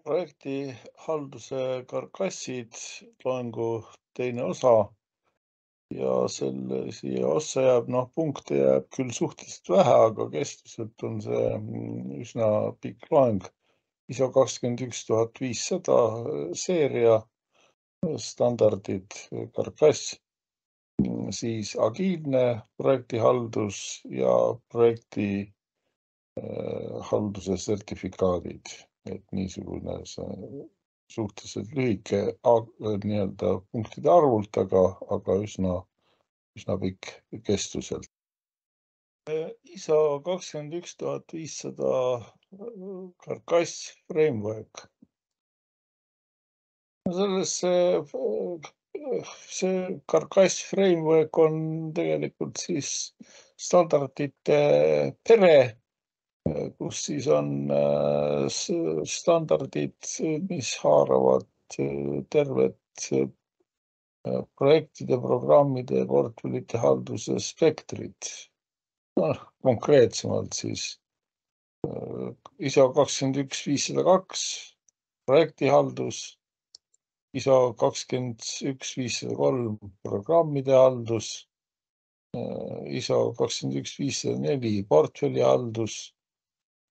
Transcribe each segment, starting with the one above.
Projektihalduse karkassid, loengu teine osa ja siia ossa jääb, punkte jääb küll suhteliselt vähe, aga kestvuselt on see üsna pikk loeng. ISO 21500 seeria, standardid, karkass, siis agiilne projektihaldus ja projekti halduse sertifikaadid, et niisugune suhteliselt lühike nii-öelda punktide arvult, aga üsna pikk kestvuselt. ISO 21500 karkass framework. See karkass framework on tegelikult siis standardite pere, kus siis on standardid, mis haaravad tervet projektide, programmide ja portfellite halduse spektrit. Konkreetsemalt siis ISO 21502 projektihaldus, ISO 21503 programmide haldus, ISO 21504 portfellihaldus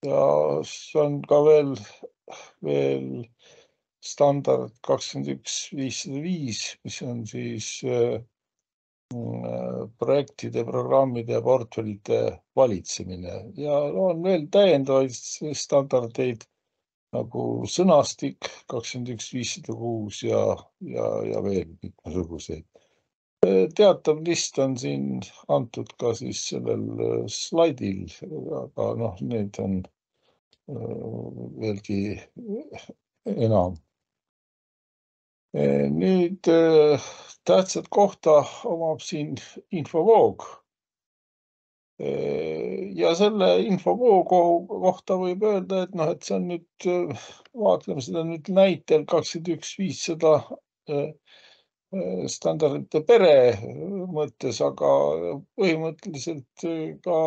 ja see on ka veel standard 21505, mis on siis projektide, programmide ja portfellide valitsemine ja on veel täiendavaid standardeid nagu sõnastik 21506 ja veel mitmesuguseid. Teatav list on siin antud ka siis sellel slaidil, aga need on veelgi enam. Nüüd tähtsat kohta omab siin infovoog. Ja selle infovoogu kohta võib öelda, et see on nüüd, vaatleme seda nüüd näitel 21500 standardite pere mõttes, aga põhimõtteliselt ka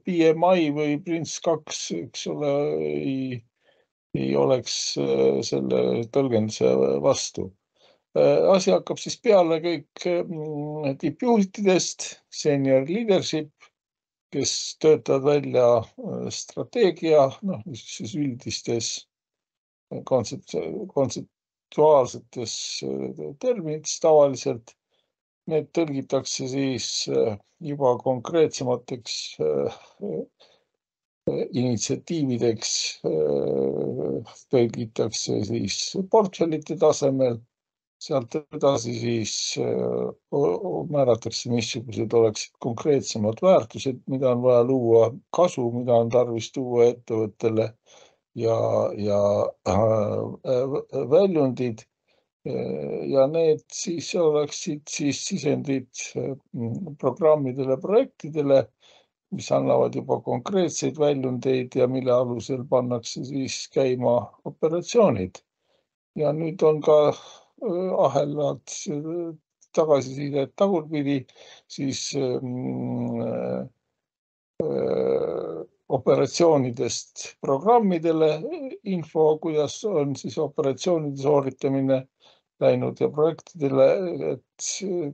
PMI või Prince2, eks ole, ei oleks selle tõlgenduse vastu. Asi hakkab siis peale kõik tippjuhtidest, senior leadership, kes töötavad välja strateegia, siis üldistes kontseptuaalsetes terminites tavaliselt. Need tõlgitakse siis juba konkreetsemateks initsiatiivideks, tõlgitakse siis portfellite tasemel, sealt edasi siis määratakse, missugused oleksid konkreetsemad väärtused, mida on vaja luua, kasu, mida on tarvis tuua ettevõttele ja väljundid. Ja need siis oleksid siis sisendid programmidele, projektidele, mis annavad juba konkreetseid väljundeid ja mille alusel pannakse siis käima operatsioonid. Ja nüüd on ka ahelad tagasisidet tagurpidi, siis operatsioonidest programmidele info, kuidas on siis operatsioonide sooritamine läinud ja projektidele, et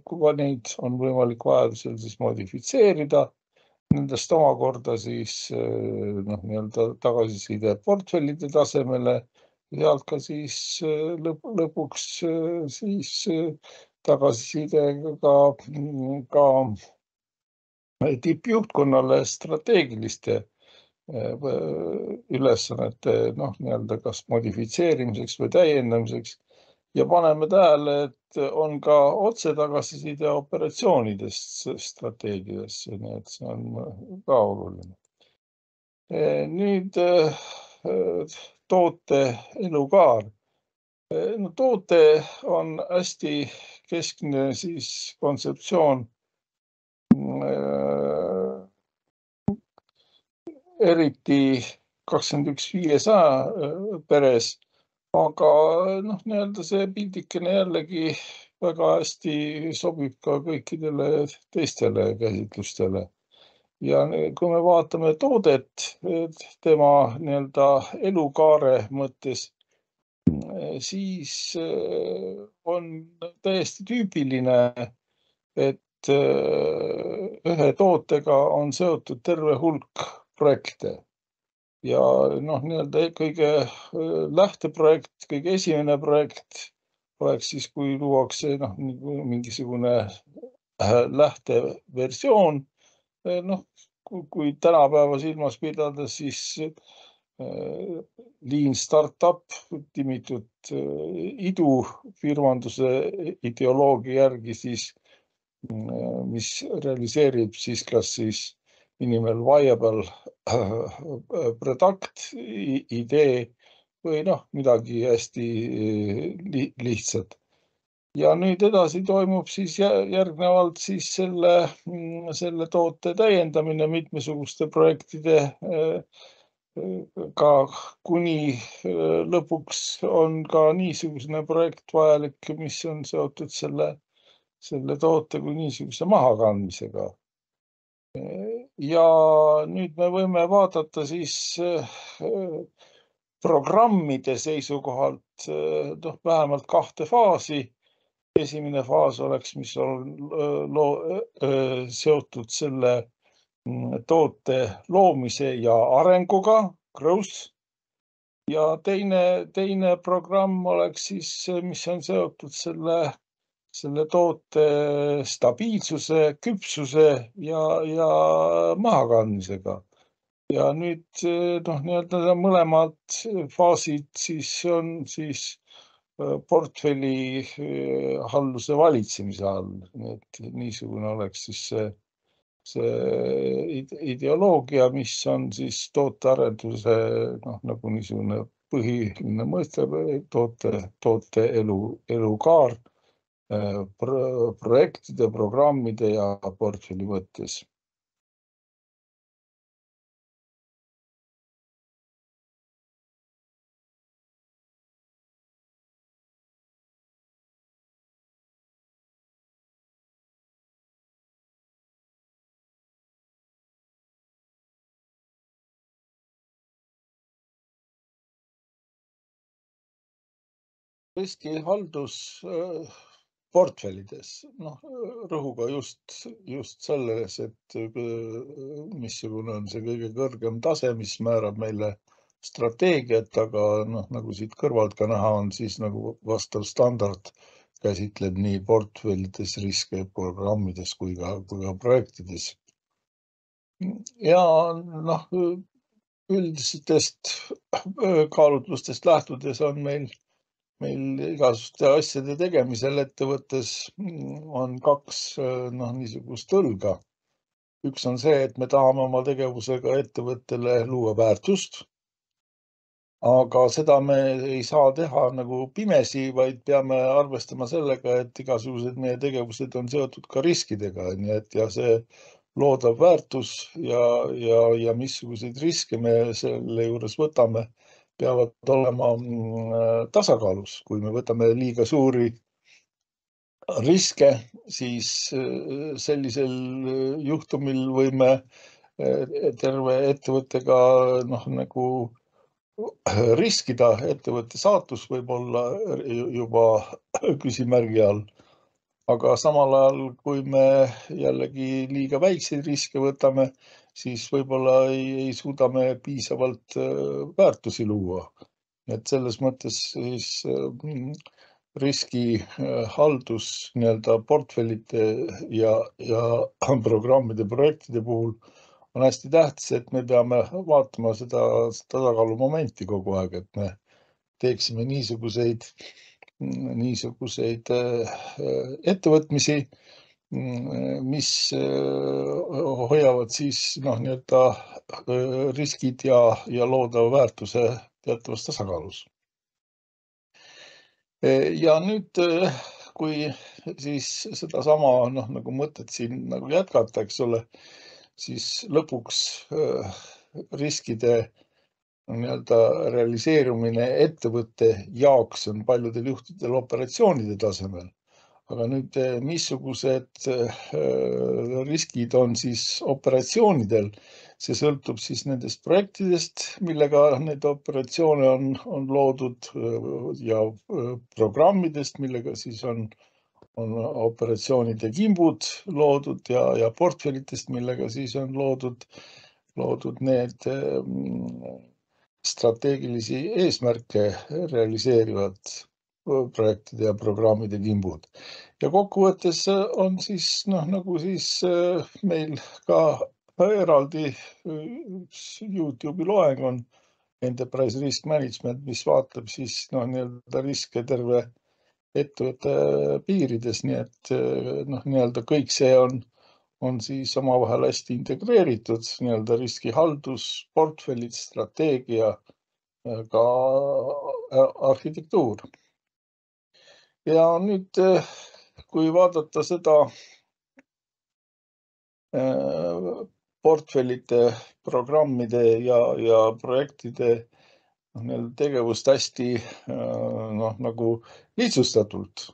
kui neid on võimalik vajadusel siis modifitseerida, nendest omakorda siis nii-öelda tagasiside portfellide tasemele, sealt ka siis lõpuks siis tagasiside ka tippjuhtkonnale strateegiliste ülesannete nii-öelda kas modifitseerimiseks või täiendamiseks ja paneme tähele, et on ka otse tagasiside operatsioonidest strateegiasse, nii et see on ka oluline. Nüüd toote elukaar. Toote on hästi keskne siis kontseptsioon, eriti 21500 peres, aga nii-öelda see pildikene jällegi väga hästi sobib ka kõikidele teistele käsitlustele. Ja kui me vaatame toodet tema nii-öelda elukaare mõttes, siis on täiesti tüüpiline, et ühe tootega on seotud terve hulk projekte. Ja nii-öelda kõige lähteprojekt, kõige esimene projekt oleks siis, kui luuakse mingisugune lähteversioon. Kui tänapäeva silmas pidada, siis Lean Startup, timitud idufirmanduse ideoloogia järgi, siis, mis realiseerib siis kas siis inimel viable product idee või midagi hästi lihtsat. Ja nüüd edasi toimub siis järgnevalt siis selle toote täiendamine mitmesuguste projektide ka kuni lõpuks on ka niisugune projekt vajalik, mis on seotud selle toote kui niisuguse mahakandmisega. Ja nüüd me võime vaadata siis programmide seisukohalt vähemalt kahte faasi. Esimene faas oleks, mis on seotud selle toote loomise ja arenguga, growth. Ja teine programm oleks siis, mis on seotud selle toote stabiilsuse, küpsuse ja mahakandmisega. Ja nüüd nii-öelda mõlemad faasid siis on siis portfelli halduse valitsemise all. Et niisugune oleks siis see ideoloogia, mis on siis tootearenduse nagu niisugune põhiline mõiste, toote elukaar projektide, programmide ja portfelli mõttes. Riskihaldus portfellides, rõhuga just selles, et missugune on see kõige kõrgem tase, mis määrab meile strateegiat, aga nagu siit kõrvalt ka näha on, siis nagu vastav standard käsitleb nii portfellides riske programmides kui ka projektides. Ja üldistest kaalutlustest lähtudes on meil igasuguste asjade tegemisel ettevõttes on kaks niisugust õlga. Üks on see, et me tahame oma tegevusega ettevõttele luua väärtust, aga seda me ei saa teha nagu pimesi, vaid peame arvestama sellega, et igasugused meie tegevused on seotud ka riskidega, nii et ja see loodav väärtus ja missuguseid riske me selle juures võtame, peavad olema tasakaalus. Kui me võtame liiga suuri riske, siis sellisel juhtumil võime terve ettevõttega nagu riskida, ettevõtte saatus võib olla juba küsimärgi all. Aga samal ajal, kui me jällegi liiga väikseid riske võtame, siis võib-olla ei suuda me piisavalt väärtusi luua. Et selles mõttes siis riskihaldus nii-öelda portfellite ja programmide projektide puhul on hästi tähtis, et me peame vaatama seda tasakaalumomenti kogu aeg, et me teeksime niisuguseid ettevõtmisi, mis hoiavad siis nii-öelda riskid ja loodava väärtuse teatavas tasakaalus. Ja nüüd, kui siis sedasama nagu mõtet siin nagu jätkata, eks ole, siis lõpuks riskide nii-öelda realiseerumine ettevõtte jaoks on paljudel juhtudel operatsioonide tasemel. Aga nüüd, missugused riskid on siis operatsioonidel, see sõltub siis nendest projektidest, millega need operatsioone on loodud ja programmidest, millega siis on operatsioonide kimbud loodud ja portfellitest, millega siis on loodud need strateegilisi eesmärke realiseerivad projektide ja programmide kimbud. Ja kokkuvõttes on siis nagu siis meil ka eraldi YouTube'i loeng on Enterprise Risk Management, mis vaatab siis nii-öelda riske terve ettevõtte piirides, nii et nii-öelda kõik see on siis omavahel hästi integreeritud, nii-öelda riskihaldus, portfellid, strateegia, ka arhitektuur. Ja nüüd, kui vaadata seda portfellide, programmide ja projektide tegevust hästi nagu lihtsustatult,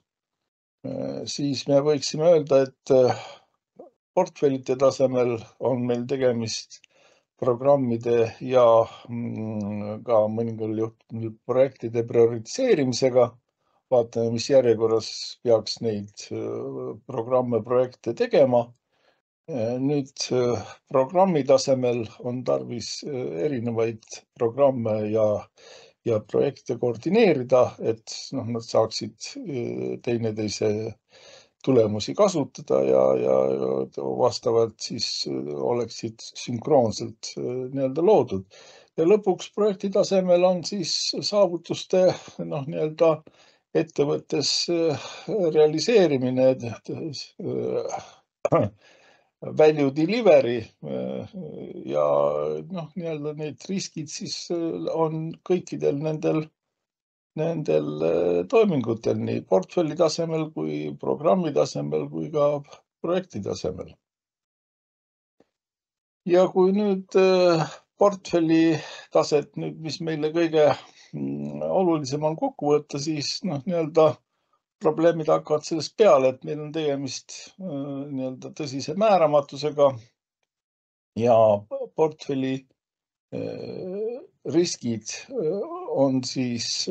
siis me võiksime öelda, et portfellide tasemel on meil tegemist programmide ja ka mõningal juhtumil projektide prioritiseerimisega. Vaatame, mis järjekorras peaks neid programme, projekte tegema. Nüüd programmi tasemel on tarvis erinevaid programme ja projekte koordineerida, et nad saaksid teineteise tulemusi kasutada ja vastavalt siis oleksid sünkroonselt nii-öelda loodud. Ja lõpuks projekti tasemel on siis saavutuste nii-öelda ettevõttes realiseerimine, value delivery ja nii-öelda need riskid siis on kõikidel nendel toimingutel, nii portfelli tasemel kui programmi tasemel kui ka projekti tasemel. Ja kui nüüd portfelli taset, mis meile kõige olulisem on kokku võtta, siis nii-öelda probleemid hakkavad sellest peale, et meil on tegemist nii-öelda tõsise määramatusega ja portfelli riskid on siis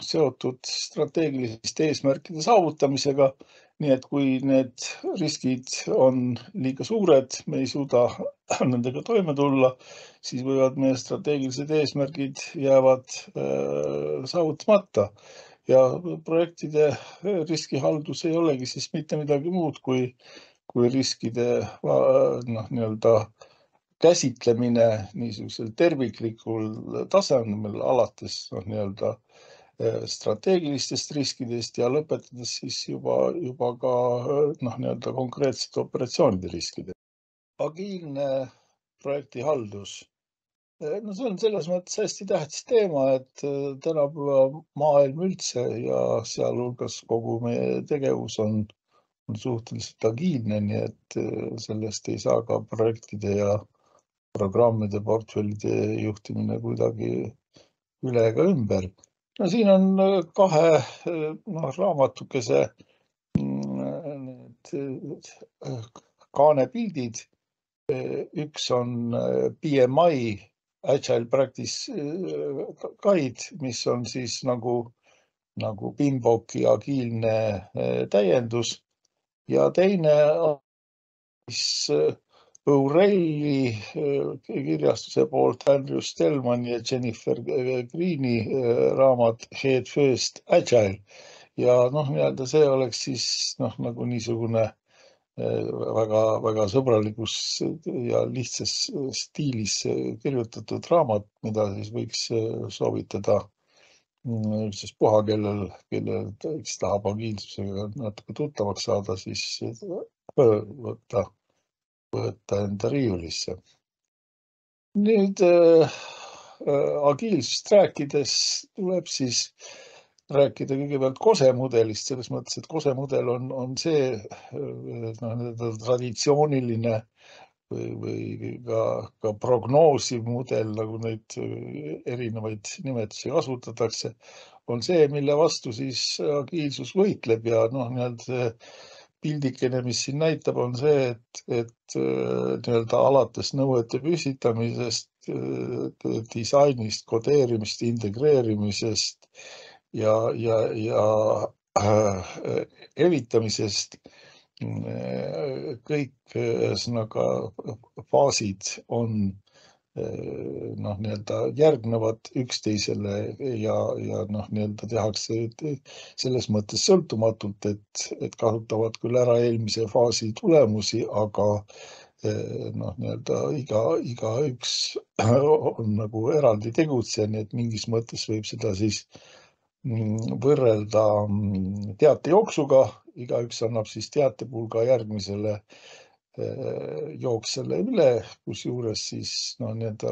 seotud strateegiliste eesmärkide saavutamisega. Nii et kui need riskid on liiga suured, me ei suuda nendega toime tulla, siis võivad meie strateegilised eesmärgid jäävad saavutamata. Ja projektide riskihaldus ei olegi siis mitte midagi muud kui riskide nii-öelda käsitlemine niisugusel terviklikul tasemel alates nii-öelda strateegilistest riskidest ja lõpetades siis juba ka nii-öelda konkreetsete operatsioonide riskide. Agiilne projektihaldus. No see on selles mõttes hästi tähtis teema, et tänapäeva maailm üldse ja sealhulgas kogu meie tegevus on suhteliselt agiilne, nii et sellest ei saa ka projektide ja programmide portfellide juhtimine kuidagi üle ega ümber. No siin on kahe raamatukese need kaanepildid. Üks on PMI Agile Practice Guide, mis on siis nagu PMBOK-i agiilne täiendus ja teine on siis O'Reilly kirjastuse poolt Andrew Stellman ja Jennifer Greeni raamat Head First Agile ja nii-öelda see oleks siis nagu niisugune väga sõbralikus ja lihtsas stiilis kirjutatud raamat, mida siis võiks soovitada puha, kellel tahab agiilsusega natuke tuttavaks saada, siis võtta enda riiulisse. Nüüd agiilsust rääkides tuleb siis rääkida kõigepealt KOSE mudelist, selles mõttes, et KOSE mudel on see traditsiooniline või ka prognoosiv mudel, nagu neid erinevaid nimetusi kasutatakse, on see, mille vastu siis agiilsus võitleb ja nii-öelda pildikene, mis siin näitab, on see, et nii-öelda alates nõuete püstitamisest, disainist, kodeerimist, integreerimisest ja evitamisest kõik ühesõnaga faasid on noh, nii-öelda järgnevad üksteisele ja noh, nii-öelda tehakse selles mõttes sõltumatult, et kasutavad küll ära eelmise faasi tulemusi, aga noh, nii-öelda igaüks on nagu eraldi tegutseja, nii et mingis mõttes võib seda siis võrrelda teatejooksuga, igaüks annab siis teatepulga järgmisele jooksjale üle, kus juures siis no nii-öelda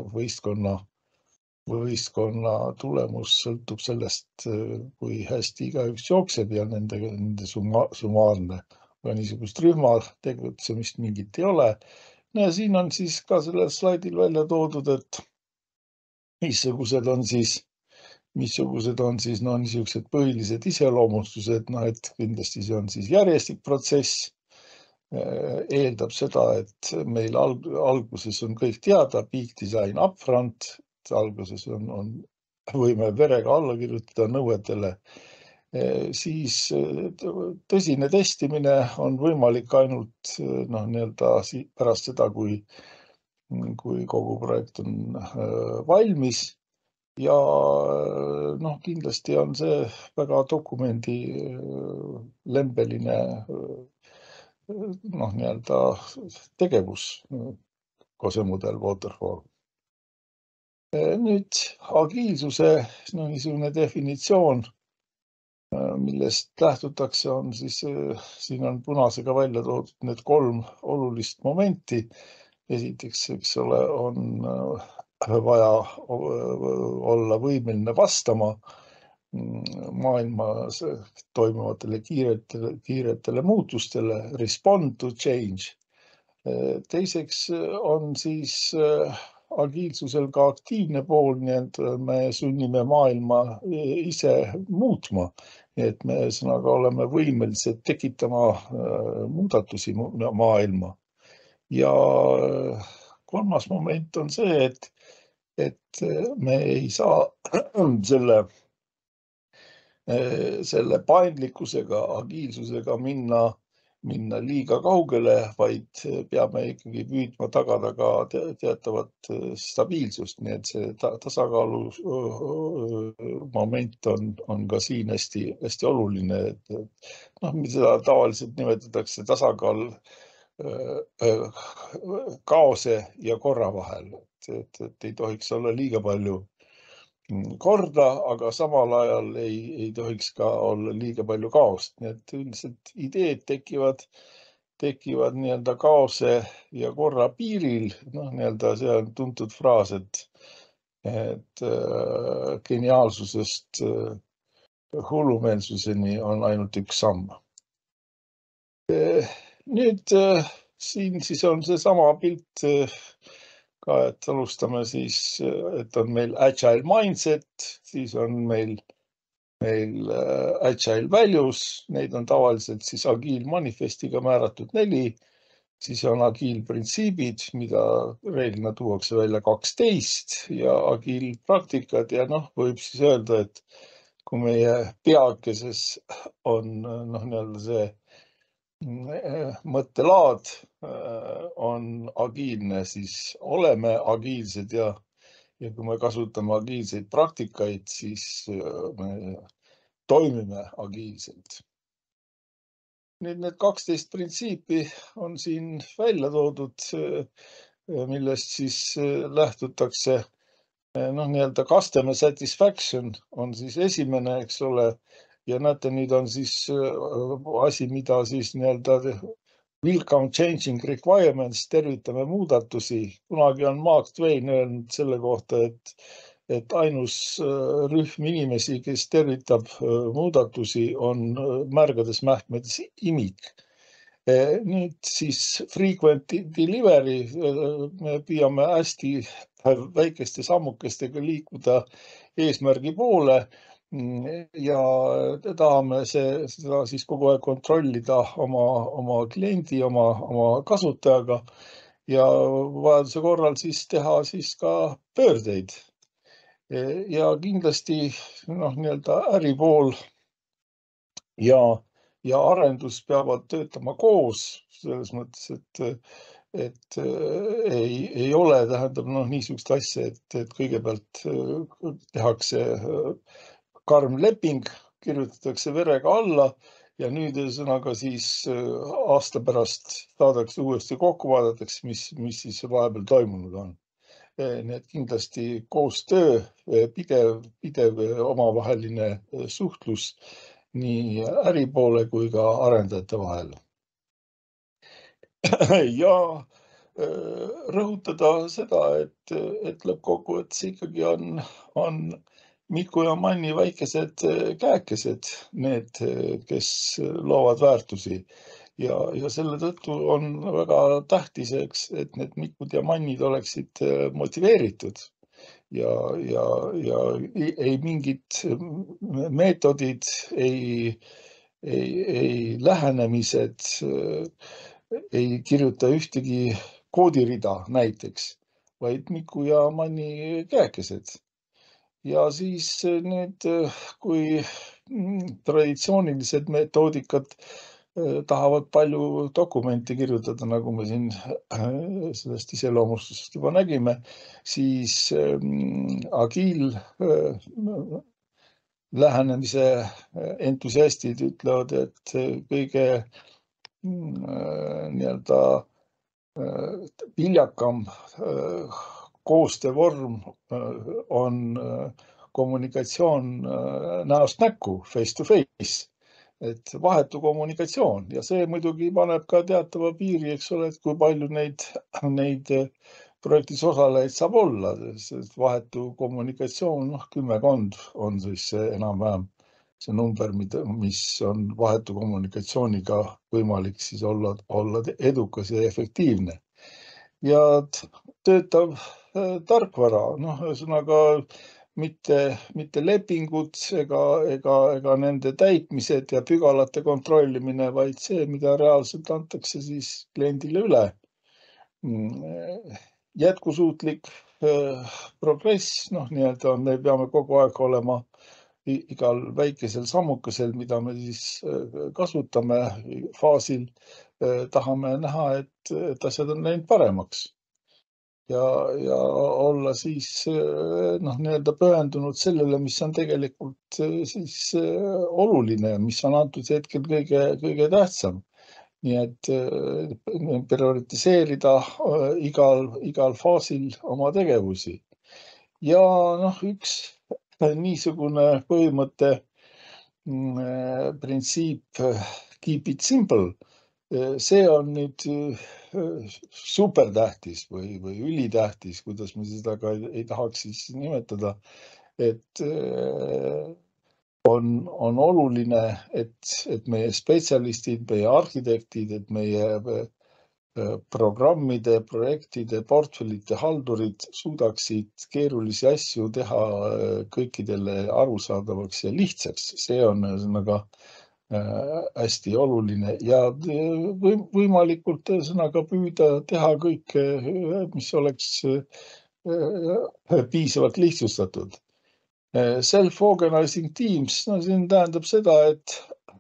võistkonna tulemus sõltub sellest, kui hästi igaüks jookseb ja nende summaarne, aga niisugust rühma tegutsemist mingit ei ole. No ja siin on siis ka sellel slaidil välja toodud, et missugused on siis no niisugused põhilised iseloomustused, no et kindlasti see on siis järjestikprotsess, eeldab seda, et meil alguses on kõik teada, peak design upfront, alguses võime verega alla kirjutada nõuetele, siis tõsine testimine on võimalik ainult noh, nii-öelda pärast seda, kui kogu projekt on valmis. Ja noh, kindlasti on see väga dokumendi lembeline noh, nii-öelda tegevus, kosemudel waterfall. Nüüd agiilsuse no, niisugune definitsioon, millest lähtutakse, on siis, siin on punasega välja toodud need 3 olulist momenti. Esiteks, eks ole, on vaja olla võimeline vastama maailmas toimuvatele kiiretele muutustele, respond to change. Teiseks on siis agiilsusel ka aktiivne pool, nii et me sunnime maailma ise muutma, nii et me sõnaga oleme võimelised tekitama muudatusi maailma. Ja 3. moment on see, et me ei saa selle paindlikkusega, agiilsusega minna liiga kaugele, vaid peame ikkagi püüdma tagada ka teatavat stabiilsust, nii et see tasakaalu moment on ka siin hästi oluline, et noh, mida tavaliselt nimetatakse tasakaal kaose ja korra vahel, et ei tohiks olla liiga palju korda, aga samal ajal ei tohiks ka olla liiga palju kaost, nii et üldiselt ideed tekivad nii-öelda kaose ja korra piiril, noh, nii-öelda see on tuntud fraas, et geniaalsusest hullumeelsuseni on ainult üks samm. Nüüd siin siis on seesama pilt ka, et alustame siis, et on meil agile mindset, siis on meil agile values, neid on tavaliselt siis agiil manifestiga määratud 4, siis on agiil printsiibid, mida reeglina tuuakse välja 12 ja agiil praktikad ja noh, võib siis öelda, et kui meie peakeses on noh, nii-öelda see mõttelaad on agiilne, siis oleme agiilsed ja kui me kasutame agiilseid praktikaid, siis me toimime agiilselt. Nüüd need 12 printsiipi on siin välja toodud, millest siis lähtutakse noh, nii-öelda customer satisfaction on siis esimene, eks ole, ja näete, nüüd on siis asi, mida siis nii-öelda welcome changing requirements, tervitame muudatusi. Kunagi on Mark Twain öelnud selle kohta, et ainus rühm inimesi, kes tervitab muudatusi, on märgades mähkmedes imik. Nüüd siis frequent delivery, me püüame hästi väikeste sammukestega liikuda eesmärgi poole ja tahame seda siis kogu aeg kontrollida oma kliendi, oma kasutajaga ja vajaduse korral siis teha siis ka pöördeid. Ja kindlasti nii-öelda äripool ja, ja arendus peavad töötama koos selles mõttes, et ei ole, tähendab, niisugust asja, et kõigepealt tehakse karm leping, kirjutatakse verega alla ja nüüd ühesõnaga siis aasta pärast saadakse uuesti kokku, vaadatakse, mis siis vahepeal toimunud on. Nii et kindlasti koostöö, pidev omavaheline suhtlus nii äripoole kui ka arendajate vahel. Ja rõhutada seda, et lõppkokkuvõttes ikkagi on Miku ja Manni väikesed käekesed need, kes loovad väärtusi. Ja selle tõttu on väga tähtis, et need Mikud ja Mannid oleksid motiveeritud ja ei mingid meetodid, ei lähenemised, ei kirjuta ühtegi koodirida näiteks, vaid Miku ja Manni käekesed. Ja siis need, kui traditsioonilised metoodikad tahavad palju dokumente kirjutada, nagu me siin sellest iseloomustusest juba nägime, siis agiil lähenemise entusiastid ütlevad, et kõige nii-öelda viljakam koostöövorm on kommunikatsioon näost näkku, face to face, et vahetu kommunikatsioon ja see muidugi paneb ka teatava piiri, eks ole, et kui palju neid projektis osalejaid saab olla, sest vahetu kommunikatsioon, kümmekond on siis enam-vähem see number, mis on vahetu kommunikatsiooniga võimalik siis olla edukas ja efektiivne. Ja töötav tarkvara, ühesõnaga mitte lepingud ega nende täitmised ja pügalate kontrollimine, vaid see, mida reaalselt antakse siis kliendile üle. Jätkusuutlik progress, nii-öelda me peame kogu aeg olema igal väikesel sammukesel, mida me siis kasutame faasil, tahame näha, et asjad on läinud paremaks. Ja olla siis nii-öelda pühendunud sellele, mis on tegelikult siis oluline, mis on antud hetkel kõige tähtsam. Nii et prioritiseerida igal faasil oma tegevusi. Ja üks niisugune põhimõte, printsiip keep it simple, see on nüüd supertähtis või ülitähtis, kuidas me seda ka ei tahaks siis nimetada, et on oluline, et meie spetsialistid, meie arhitektid, et meie programmide, projektide, portfellite haldurid suudaksid keerulisi asju teha kõikidele arusaadavaks ja lihtsaks. See on ühesõnaga hästi oluline ja võimalikult ühesõnaga püüda teha kõike, mis oleks piisavalt lihtsustatud. Self-organizing teams, siin tähendab seda, et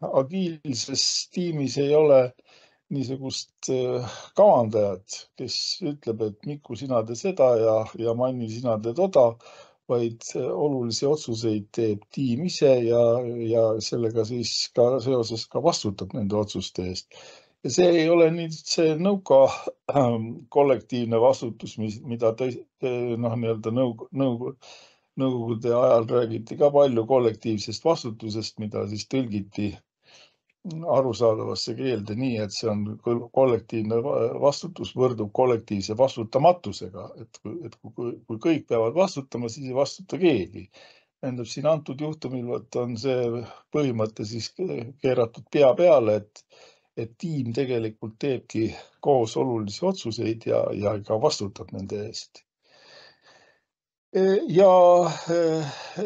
agiilses tiimis ei ole niisugust kavandajat, kes ütleb, et Miku, sina tee seda ja Manni, sina tee toda, vaid olulisi otsuseid teeb tiim ise ja sellega siis ka seoses ka vastutab nende otsuste eest. Ja see ei ole nüüd see nõuka kollektiivne vastutus, mida nii-öelda nõukogude ajal räägiti ka palju kollektiivsest vastutusest, mida siis tõlgiti arusaadavasse keelde nii, et see on kollektiivne vastutus võrdub kollektiivse vastutamatusega, et kui kõik peavad vastutama, siis ei vastuta keegi. Tähendab, siin antud juhtumil on see põhimõte siis keeratud pea peale, et tiim tegelikult teebki koos olulisi otsuseid ja ka vastutab nende eest. Ja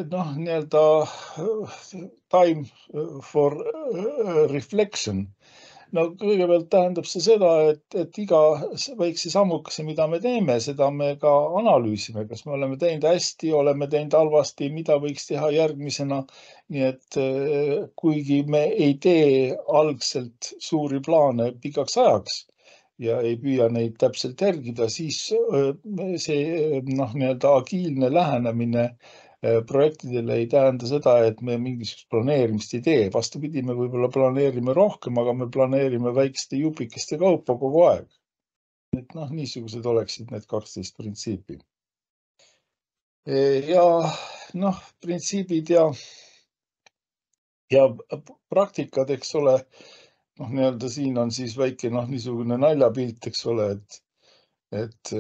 noh, nii-öelda time for reflection. No kõigepealt tähendab see seda, et iga väikse sammukese, mida me teeme, seda me ka analüüsime, kas me oleme teinud hästi, oleme teinud halvasti, mida võiks teha järgmisena. Nii et kuigi me ei tee algselt suuri plaane pikaks ajaks ja ei püüa neid täpselt järgida, siis see noh, nii-öelda agiilne lähenemine projektidele ei tähenda seda, et me mingisugust planeerimist ei tee. Vastupidi, me võib-olla planeerime rohkem, aga me planeerime väikeste jupikeste kaupa kogu aeg. Et noh, niisugused oleksid need 12 printsiipi. Ja noh, printsiibid ja praktikad, eks ole, noh, nii-öelda siin on siis väike noh, niisugune naljapilt, eks ole, et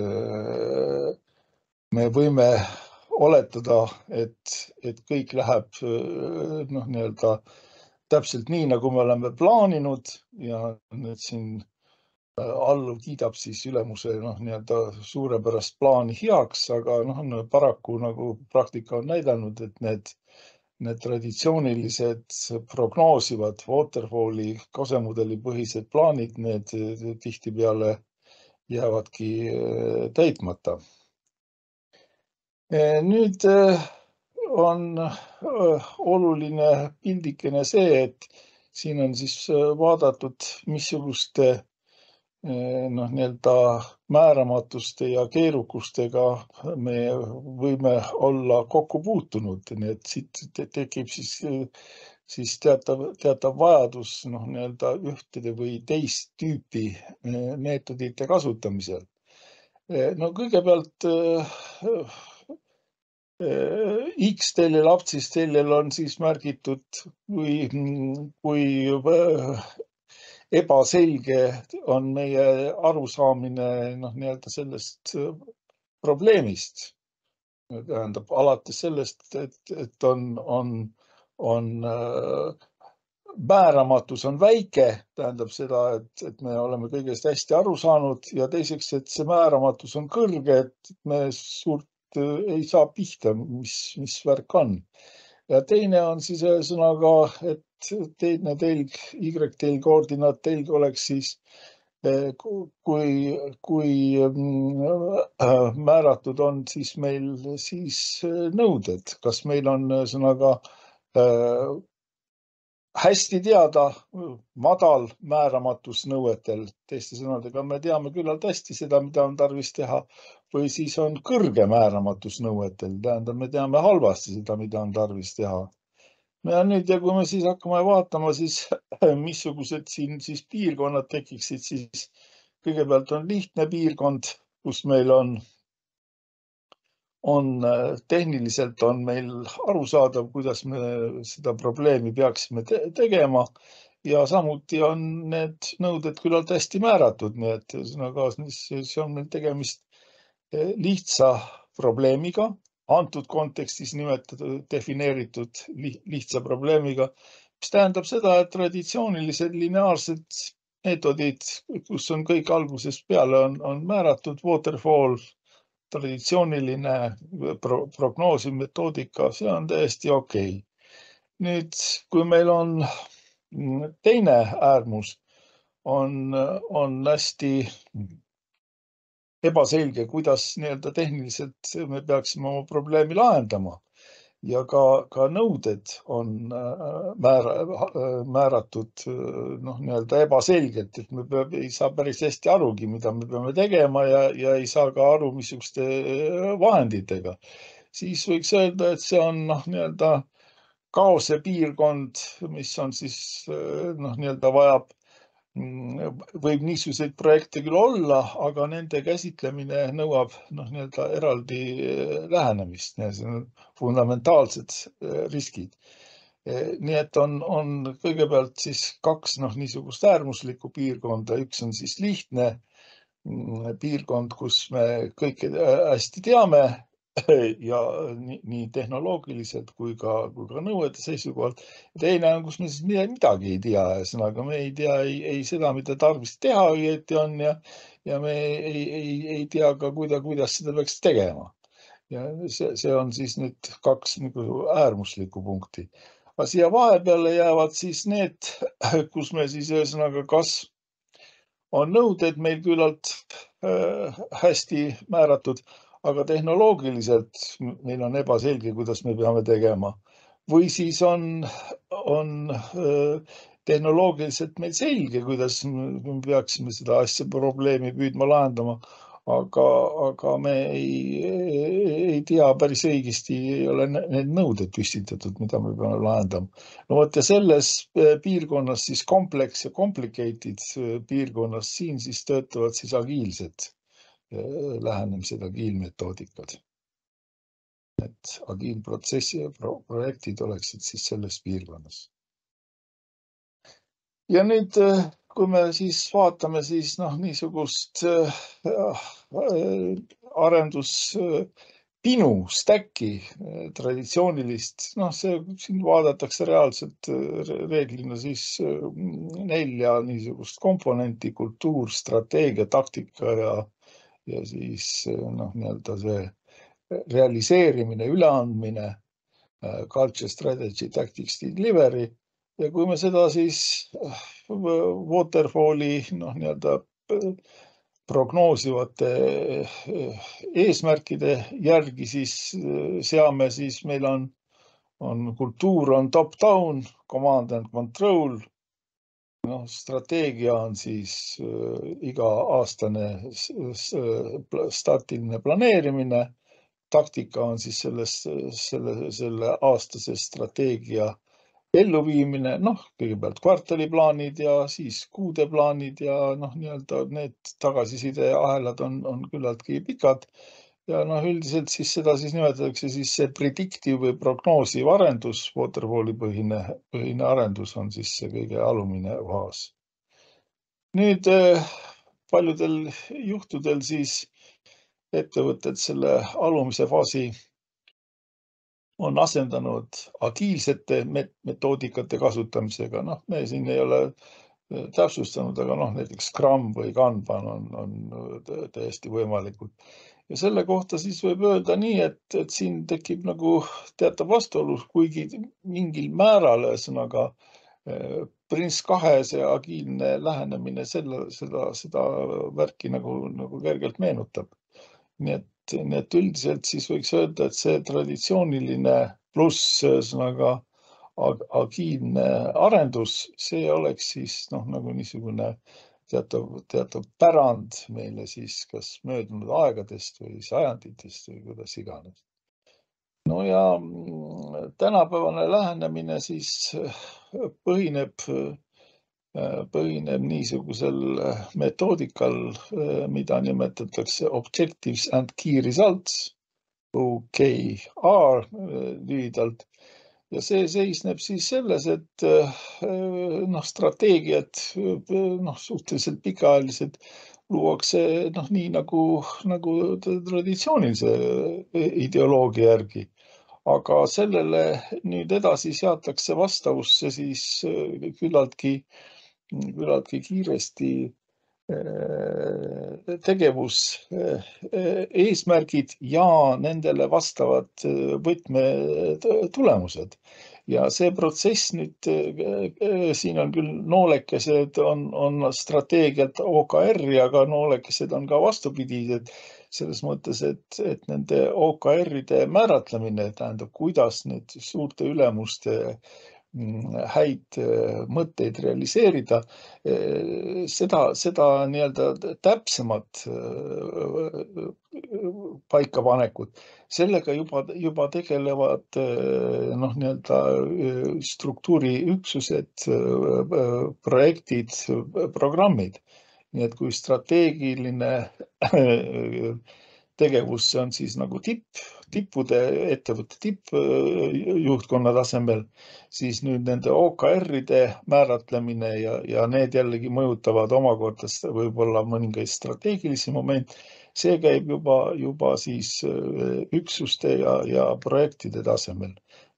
me võime oletada, et kõik läheb noh, nii-öelda täpselt nii, nagu me oleme plaaninud ja nüüd siin alluv kiidab siis ülemuse noh, nii-öelda suurepärast plaani heaks, aga noh, paraku nagu praktika on näidanud, et need traditsioonilised prognoosivad waterfalli kasemudeli põhised plaanid, need tihtipeale jäävadki täitmata. Nüüd on oluline pildikene see, et siin on siis vaadatud, missuguste noh, nii-öelda määramatuste ja keerukustega me võime olla kokku puutunud, nii et siit tekib siis teatav vajadus noh, nii-öelda ühtede või teist tüüpi meetodite kasutamisel. No kõigepealt X-teljel, abtsisteljel on siis märgitud, kui ebaselge on meie arusaamine noh, nii-öelda sellest probleemist. Tähendab, alates sellest, et on määramatus on väike, tähendab seda, et me oleme kõigest hästi aru saanud ja teiseks, et see määramatus on kõrge, et me suurt ei saa pihta, mis värk on. Ja teine on siis ühesõnaga, et teine telg, Y-telg, koordinaattelg oleks siis, kui määratud on siis meil siis nõuded, kas meil on ühesõnaga hästi teada madal määramatus nõuetel, teiste sõnadega me teame küllalt hästi seda, mida on tarvis teha, või siis on kõrge määramatus nõuetel, tähendab, me teame halvasti seda, mida on tarvis teha. Ja nüüd, kui me siis hakkame vaatama, siis missugused siin siis piirkonnad tekiksid, siis kõigepealt on lihtne piirkond, kus meil on tehniliselt on meil arusaadav, kuidas me seda probleemi peaksime tegema ja samuti on need nõuded küllalt hästi määratud, nii et ühesõnaga see on meil tegemist lihtsa probleemiga, antud kontekstis nimetatud, defineeritud lihtsa probleemiga, mis tähendab seda, et traditsioonilised lineaarsed meetodid, kus on kõik algusest peale on määratud, waterfall, traditsiooniline prognoosimetoodika, see on täiesti okei. Nüüd, kui meil on teine äärmus, on hästi ebaselge, kuidas nii-öelda tehniliselt me peaksime oma probleemi lahendama ja ka nõuded on määratud noh, nii-öelda ebaselgelt, et me ei saa päris hästi arugi, mida me peame tegema ja ei saa ka aru, missuguste vahenditega. Siis võiks öelda, et see on noh, nii-öelda kaose piirkond, mis on siis noh, nii-öelda võib niisuguseid projekte küll olla, aga nende käsitlemine nõuab noh, nii-öelda eraldi lähenemist, see on fundamentaalsed riskid. Nii et on kõigepealt siis kaks noh, niisugust äärmuslikku piirkonda, üks on siis lihtne piirkond, kus me kõike hästi teame ja nii tehnoloogiliselt kui ka nõuete seisukohalt. Teine on, kus me siis midagi ei tea, ühesõnaga me ei tea ei seda, mida tarvis teha õieti on ja me ei tea ka, kuidas seda peaks tegema. ja see on siis nüüd 2 nagu äärmuslikku punkti. Aga siia vahepeale jäävad siis need, kus me siis ühesõnaga kas on nõuded meil küllalt hästi määratud, aga tehnoloogiliselt meil on ebaselge, kuidas me peame tegema. Või siis on tehnoloogiliselt meil selge, kuidas me peaksime seda asja probleemi püüdma lahendama, aga me ei tea päris õigesti, ei ole need nõuded püstitatud, mida me peame lahendama. No vot ja selles piirkonnas siis complex ja complicated piirkonnas siin siis töötavad siis agiilsed lähenemised, agiilmetoodikad. Et agiilprotsessi ja projektid oleksid siis selles piirkonnas. Ja nüüd, kui me siis vaatame siis niisugust arenduspinu, stack'i, traditsioonilist, see siin vaadatakse reaalselt reeglina siis 4 niisugust komponenti: kultuur, strateegia, taktika ja siis nii-öelda see realiseerimine, üleandmine, culture, strategy, tactics, delivery. Ja kui me seda siis Waterfalli nii-öelda prognoosivate eesmärkide järgi siis seame, siis meil on kultuur on top-down, command and control. Strateegia on siis iga-aastane staatiline planeerimine. Taktika on siis selle aastase strateegia elluviimine, kõigepealt kvartaliplaanid ja siis kuudeplaanid ja nii-öelda need tagasisideahelad on küllaltki pikad. Ja üldiselt siis seda siis nimetatakse siis see predictive või prognoosiv arendus, Waterfalli põhine arendus on siis see kõige alumine faas. Nüüd paljudel juhtudel siis ettevõtted selle alumise faasi on asendanud agiilsete metoodikate kasutamisega. Me siin ei ole täpsustanud, aga näiteks Scrum või Kanban on täiesti võimalikud. Ja selle kohta siis võib öelda nii, et siin tekib nagu teatav vastuolus, kuigi mingil määral ühesõnaga Prince2 see agiilne lähenemine seda värki nagu kergelt meenutab. Nii et üldiselt siis võiks öelda, et see traditsiooniline pluss ühesõnaga agiilne arendus, see oleks siis nagu niisugune teatav pärand meile siis kas möödunud aegadest või sajanditest või kuidas iganes. No ja tänapäevane lähenemine siis põhineb niisugusel metoodikal, mida nimetatakse Objectives and Key Results, OKR lühidalt. Ja see seisneb siis selles, et strateegiad suhteliselt pikaajalised luuakse nii nagu traditsioonilise ideoloogia järgi. Aga sellele nüüd edasi seatakse vastavusse siis küllaltki kiiresti tegevus eesmärgid ja nendele vastavad võtmetulemused. Ja see protsess nüüd, siin on küll noolekesed, on strateegiat OKR-i, aga noolekesed on ka vastupidised selles mõttes, et nende OKR-ide määratlemine tähendab, kuidas nüüd suurte ülemuste häid mõtteid realiseerida, seda nii-öelda täpsemat paikapanekut, sellega juba tegelevad nii-öelda struktuuriüksused, projektid, programmid. Nii et kui strateegiline tegevus, see on siis nagu ettevõtte tippjuhtkonna tasemel, siis nüüd nende OKR-ide määratlemine ja need jällegi mõjutavad omakorda võib-olla mõningaid strateegilisi momente. See käib juba siis üksuste ja projektide tasemel.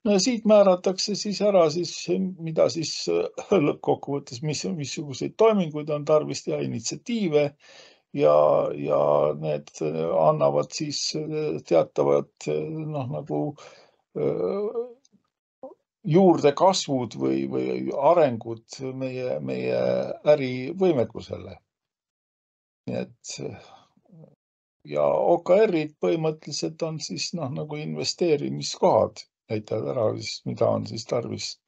No ja siit määratakse siis ära siis, mida siis lõppkokkuvõttes, missuguseid toiminguid on tarvis teha, initsiatiive ja need annavad siis teatavad nagu juurdekasvud või arengud meie ärivõimekusele. Nii et ja OKR-id põhimõtteliselt on siis nagu investeerimiskohad, näitavad ära siis, mida on siis tarvis,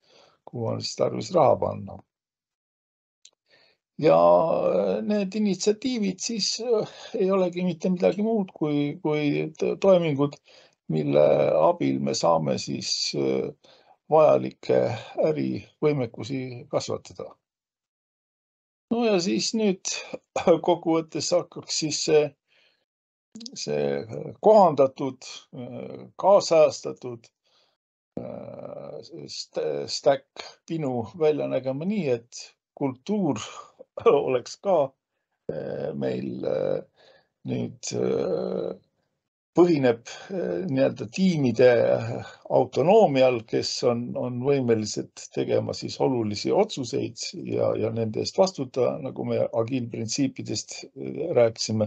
kuhu on siis tarvis raha panna. Ja need initsiatiivid siis ei olegi mitte midagi muud kui toimingud, mille abil me saame siis vajalikke ärivõimekusi kasvatada. No ja siis nüüd kokkuvõttes hakkaks siis see kohandatud, kaasajastatud stack pinu välja nägema nii, et kultuur oleks ka meil nüüd põhineb nii-öelda tiimide autonoomial, kes on võimelised tegema siis olulisi otsuseid ja nende eest vastutada, nagu me agiilprintsiipidest rääkisime,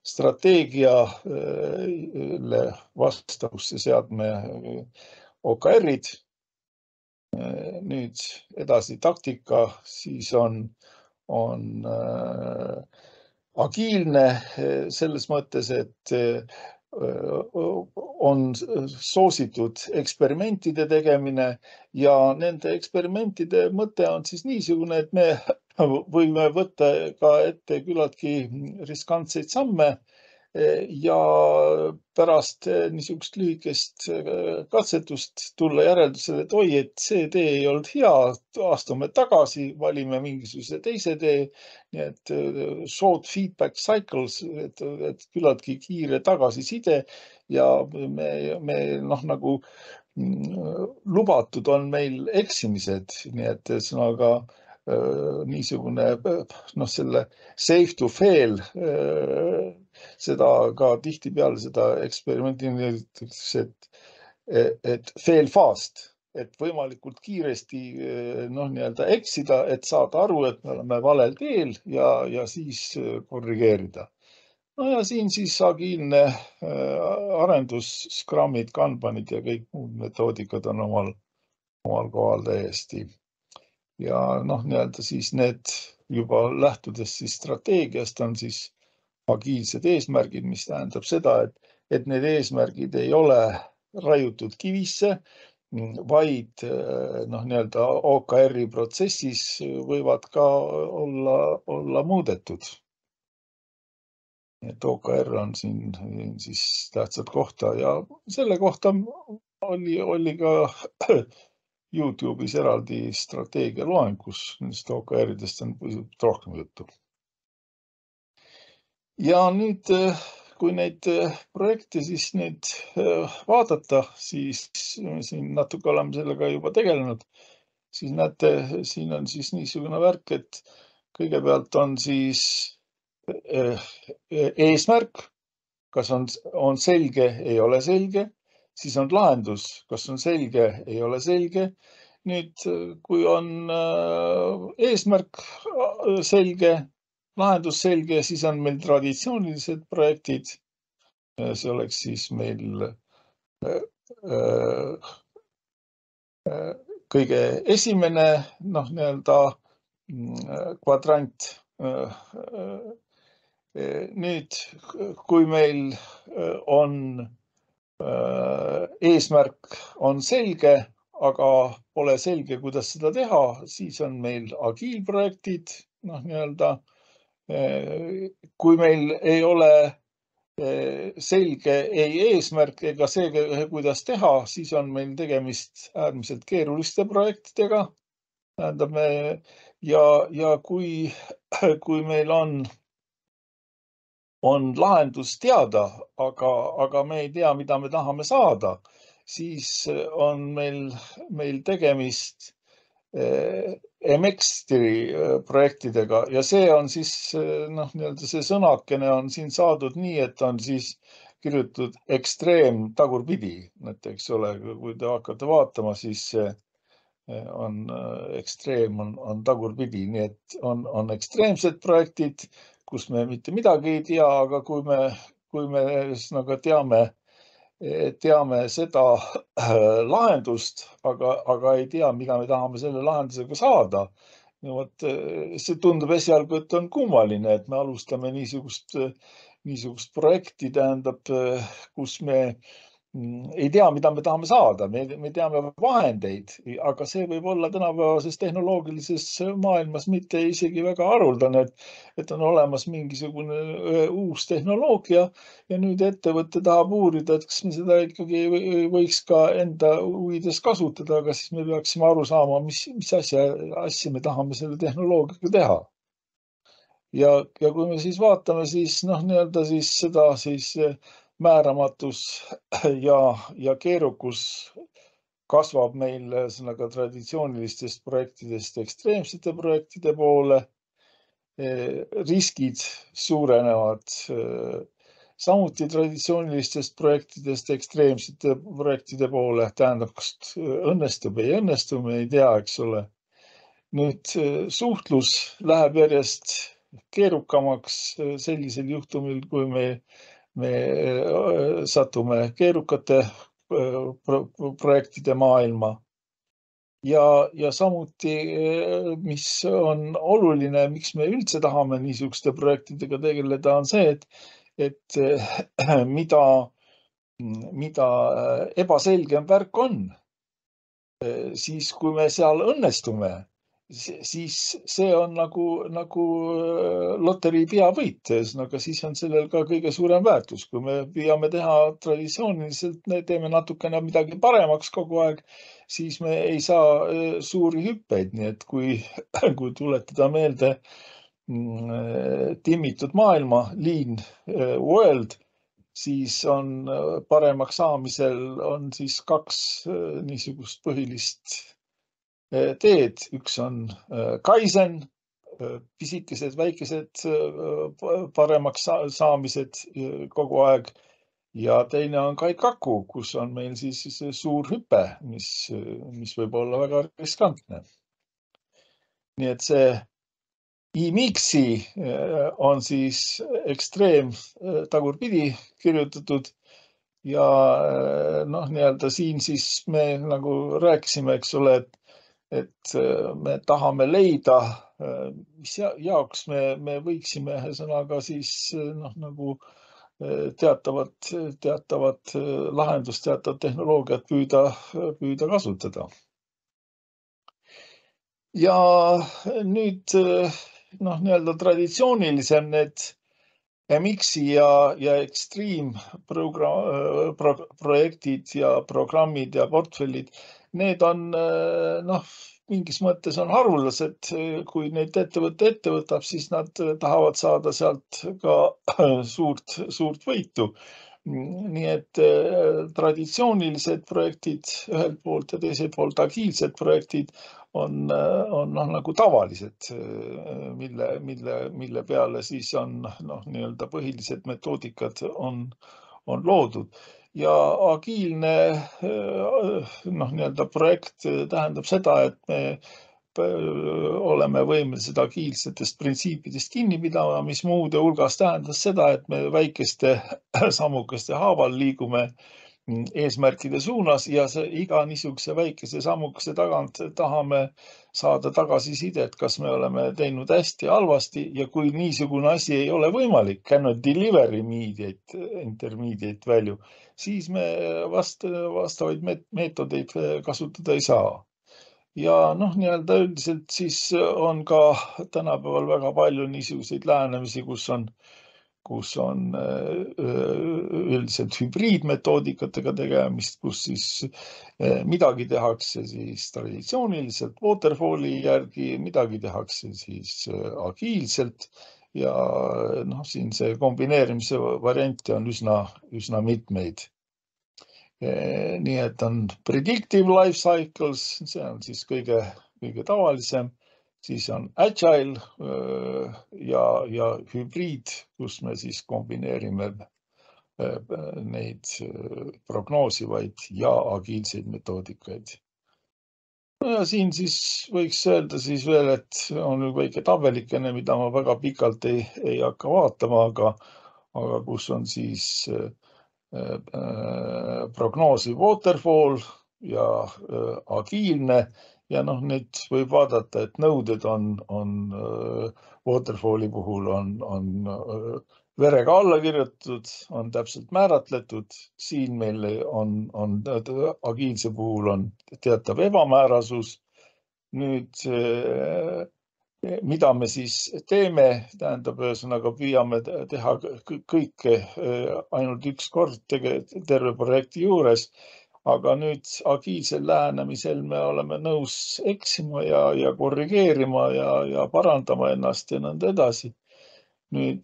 strateegiale vastavusse seadme OKR-id. Nüüd edasi taktika, siis on agiilne selles mõttes, et on soositud eksperimentide tegemine ja nende eksperimentide mõte on siis niisugune, et me võime võtta ka ette küllaltki riskantseid samme ja pärast niisugust lühikest katsetust tulla järeldusele, et oi, et see tee ei olnud hea, astume tagasi, valime mingisuguse teise tee. Nii et short feedback cycles, et küllaltki kiire tagasiside ja me nagu lubatud on meil eksimised, nii et ühesõnaga niisugune selle safe to fail, seda ka tihtipeale seda eksperimenti nimetatakse, et fail fast, et võimalikult kiiresti nii-öelda eksida, et saada aru, et me oleme valel teel ja siis korrigeerida. No ja siin siis agiilne arendus, Scrumid, Kanbanid ja kõik muud metoodikad on omal kohal täiesti. Ja nii-öelda siis need juba lähtudes siis strateegiast on siis agiilsed eesmärgid, mis tähendab seda, et need eesmärgid ei ole raiutud kivisse, vaid nii-öelda OKR-i protsessis võivad ka olla muudetud. Et OKR on siin siis tähtsat kohta ja selle kohta oli ka YouTube'is eraldi strateegialoeng, kus nendest OKR-idest on pisut rohkem juttu. Ja nüüd, kui neid projekte siis nüüd vaadata, siis siin natuke oleme sellega juba tegelenud, siis näete, siin on siis niisugune värk, et kõigepealt on siis eesmärk, kas on selge, ei ole selge, siis on lahendus, kas on selge, ei ole selge. Nüüd, kui on eesmärk selge, lahendus selge, siis on meil traditsioonilised projektid. See oleks siis meil kõige esimene nii-öelda kvadrant. Nüüd, kui meil on eesmärk on selge, aga pole selge, kuidas seda teha, siis on meil agiilprojektid, nii-öelda. Kui meil ei ole selge ei eesmärk ega see, kuidas teha, siis on meil tegemist äärmiselt keeruliste projektidega. Tähendab, ja kui meil on lahendus teada, aga me ei tea, mida me tahame saada, siis on meil tegemist MXTRI projektidega ja see on siis nii-öelda see sõnakene on siin saadud nii, et on siis kirjutatud ekstreem tagurpidi. Eks ole, kui te hakkate vaatama, siis on ekstreem on tagurpidi, nii et on ekstreemsed projektid, kus me mitte midagi ei tea, aga kui me ühesõnaga teame seda lahendust, aga ei tea, mida me tahame selle lahendusega saada. No vot, see tundub esialgu, et on kummaline, et me alustame niisugust projekti, tähendab, kus me ei tea, mida me tahame saada. Me teame vahendeid, aga see võib olla tänapäevases tehnoloogilises maailmas mitte isegi väga haruldane, et on olemas mingisugune uus tehnoloogia ja nüüd ettevõte tahab uurida, et kas me seda ikkagi võiks ka enda huvides kasutada, aga siis me peaksime aru saama, mis asja me tahame selle tehnoloogiaga teha. Ja kui me siis vaatame siis nii-öelda siis seda määramatus ja keerukus kasvab meil ühesõnaga traditsioonilistest projektidest ekstreemsete projektide poole. Riskid suurenevad samuti traditsioonilistest projektidest ekstreemsete projektide poole. Tähendab, kas õnnestub, ei õnnestu, me ei tea, eks ole. Nüüd suhtlus läheb järjest keerukamaks sellisel juhtumil, kui me satume keerukate projektide maailma. Ja samuti, mis on oluline, miks me üldse tahame niisuguste projektidega tegeleda, on see, et mida ebaselgem värk on, siis kui me seal õnnestume, siis see on nagu loterii peavõit, ühesõnaga siis on sellel ka kõige suurem väärtus. Kui me püüame teha traditsiooniliselt, teeme natukene midagi paremaks kogu aeg, siis me ei saa suuri hüppeid. Nii et kui tuletada meelde timmitud maailma, lean world, siis on paremaks saamisel on siis kaks niisugust põhilist teed. Üks on Kaizen, pisikesed, väikesed paremaks saamised kogu aeg. Ja teine on Kaikaku, kus on meil siis suur hüpe, mis võib olla väga riskantne. Nii et see IMIX-i on siis ekstreem tagurpidi kirjutatud. Ja nii-öelda siin siis me nagu rääkisime, eks ole, et me tahame leida, mis jaoks me võiksime ühesõnaga siis nagu teatavat lahendust, teatavat tehnoloogiat püüda kasutada. Ja nüüd nii-öelda traditsioonilisem need MX-i ja Extreme projektid ja programmid ja portfellid, need on mingis mõttes on harulased. Kui neid ettevõte ette võtab, siis nad tahavad saada sealt ka suurt võitu. Nii et traditsioonilised projektid ühelt poolt ja teiselt poolt agiilsed projektid on nagu tavalised, mille peale siis on nii-öelda põhilised metoodikad on loodud. Ja agiilne nii-öelda projekt tähendab seda, et me oleme võimelised agiilsetest printsiipidest kinni pidama, mis muude hulgas tähendas seda, et me väikeste sammukeste haaval liigume eesmärkide suunas ja iga niisuguse väikese sammukese tagant tahame saada tagasisidet, kas me oleme teinud hästi, halvasti ja kui niisugune asi ei ole võimalik, cannot deliver intermediate value, siis me vastavaid meetodeid kasutada ei saa. Ja nii-öelda üldiselt siis on ka tänapäeval väga palju niisuguseid lähenemisi, kus on üldiselt hübriidmetoodikatega tegemist, kus siis midagi tehakse siis traditsiooniliselt waterfalli järgi, midagi tehakse siis agiilselt ja siin see kombineerimise variante on üsna mitmeid. Nii et on predictive life cycles, see on siis kõige tavalisem, siis on agile ja hübriid, kus me siis kombineerime neid prognoosivaid ja agiilseid metoodikaid. No ja siin siis võiks öelda siis veel, et on väike tabelikene, mida ma väga pikalt ei hakka vaatama, aga kus on siis prognoosiv waterfall ja agiilne ja noh, nüüd võib vaadata, et nõuded on waterfalli puhul on verega alla kirjutatud, on täpselt määratletud. Siin meil on agiilse puhul on teatav ebamäärasus. Nüüd, mida me siis teeme, tähendab, ühesõnaga püüame teha kõike ainult üks kord terve projekti juures, aga nüüd agiilsel lähenemisel me oleme nõus eksima ja korrigeerima ja parandama ennast ja nõnda edasi. Nüüd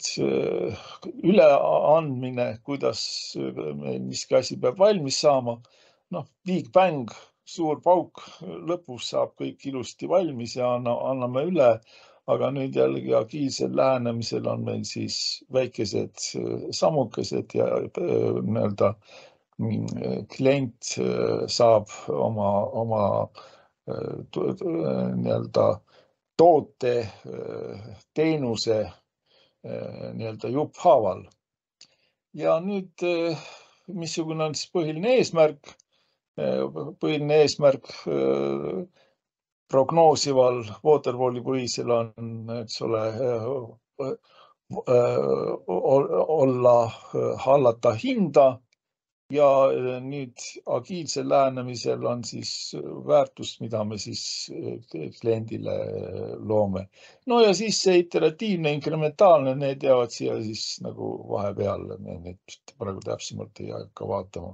üleandmine, kuidas miski asi peab valmis saama. Noh, Big Bang, suur pauk, lõpus saab kõik ilusti valmis ja anname üle. Aga nüüd jällegi agiilsel lähenemisel on meil siis väikesed sammukesed ja nii-öelda klient saab oma nii-öelda toote, teenuse nii-öelda jupphaaval. Ja nüüd, missugune on siis põhiline eesmärk? Põhiline eesmärk prognoosival waterfalli põhisel on, eks ole, hallata hinda ja nüüd agiilsel lähenemisel on siis väärtus, mida me siis kliendile loome. No ja siis see iteratiivne, inkrementaalne, need jäävad siia siis nagu vahepeale, need praegu täpsemalt ei hakka vaatama.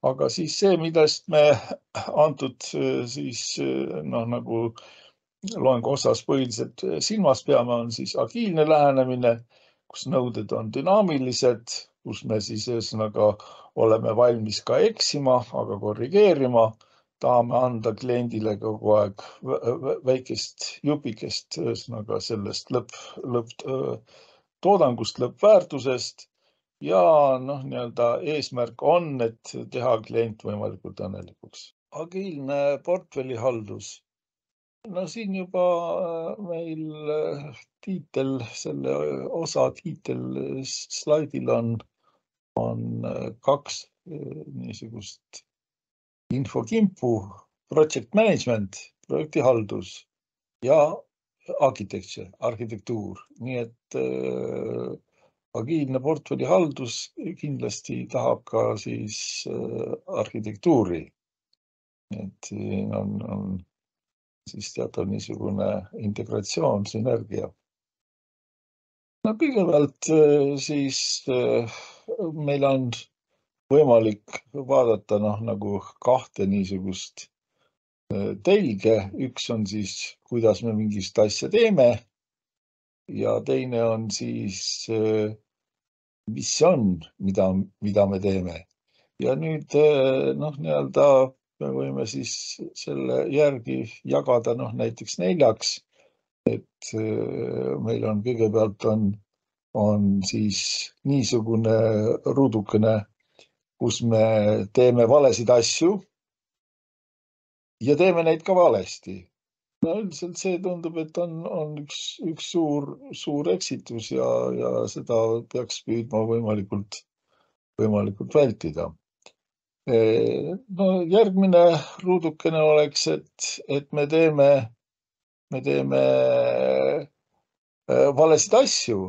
Aga siis see, millest me antud siis nagu loengu osas põhiliselt silmas peame, on siis agiilne lähenemine, kus nõuded on dünaamilised, kus me siis ühesõnaga oleme valmis ka eksima, aga korrigeerima. Tahame anda kliendile kogu aeg väikest jupikest ühesõnaga sellest lõpptoodangust, lõppväärtusest ja noh, nii-öelda eesmärk on, et teha klient võimalikult õnnelikuks. Agiilne portfellihaldus. No siin juba meil tiitel, selle osa tiitel slaidil on kaks niisugust infokimpu, project management, projektihaldus ja architecture, arhitektuur. Nii et agiilne portfellihaldus kindlasti tahab ka siis arhitektuuri. Et on siis teatav niisugune integratsioon, sünergia. No kõigepealt siis meil on võimalik vaadata nagu kahte niisugust telge. Üks on siis, kuidas me mingist asja teeme ja teine on siis, mis see on, mida me teeme. Ja nüüd nii-öelda me võime siis selle järgi jagada näiteks neljaks, et meil on kõigepealt on siis niisugune ruudukene, kus me teeme valesid asju ja teeme neid ka valesti. No üldiselt see tundub, et on üks suur eksitus ja seda peaks püüdma võimalikult vältida. No järgmine ruudukene oleks, et me teeme valesid asju,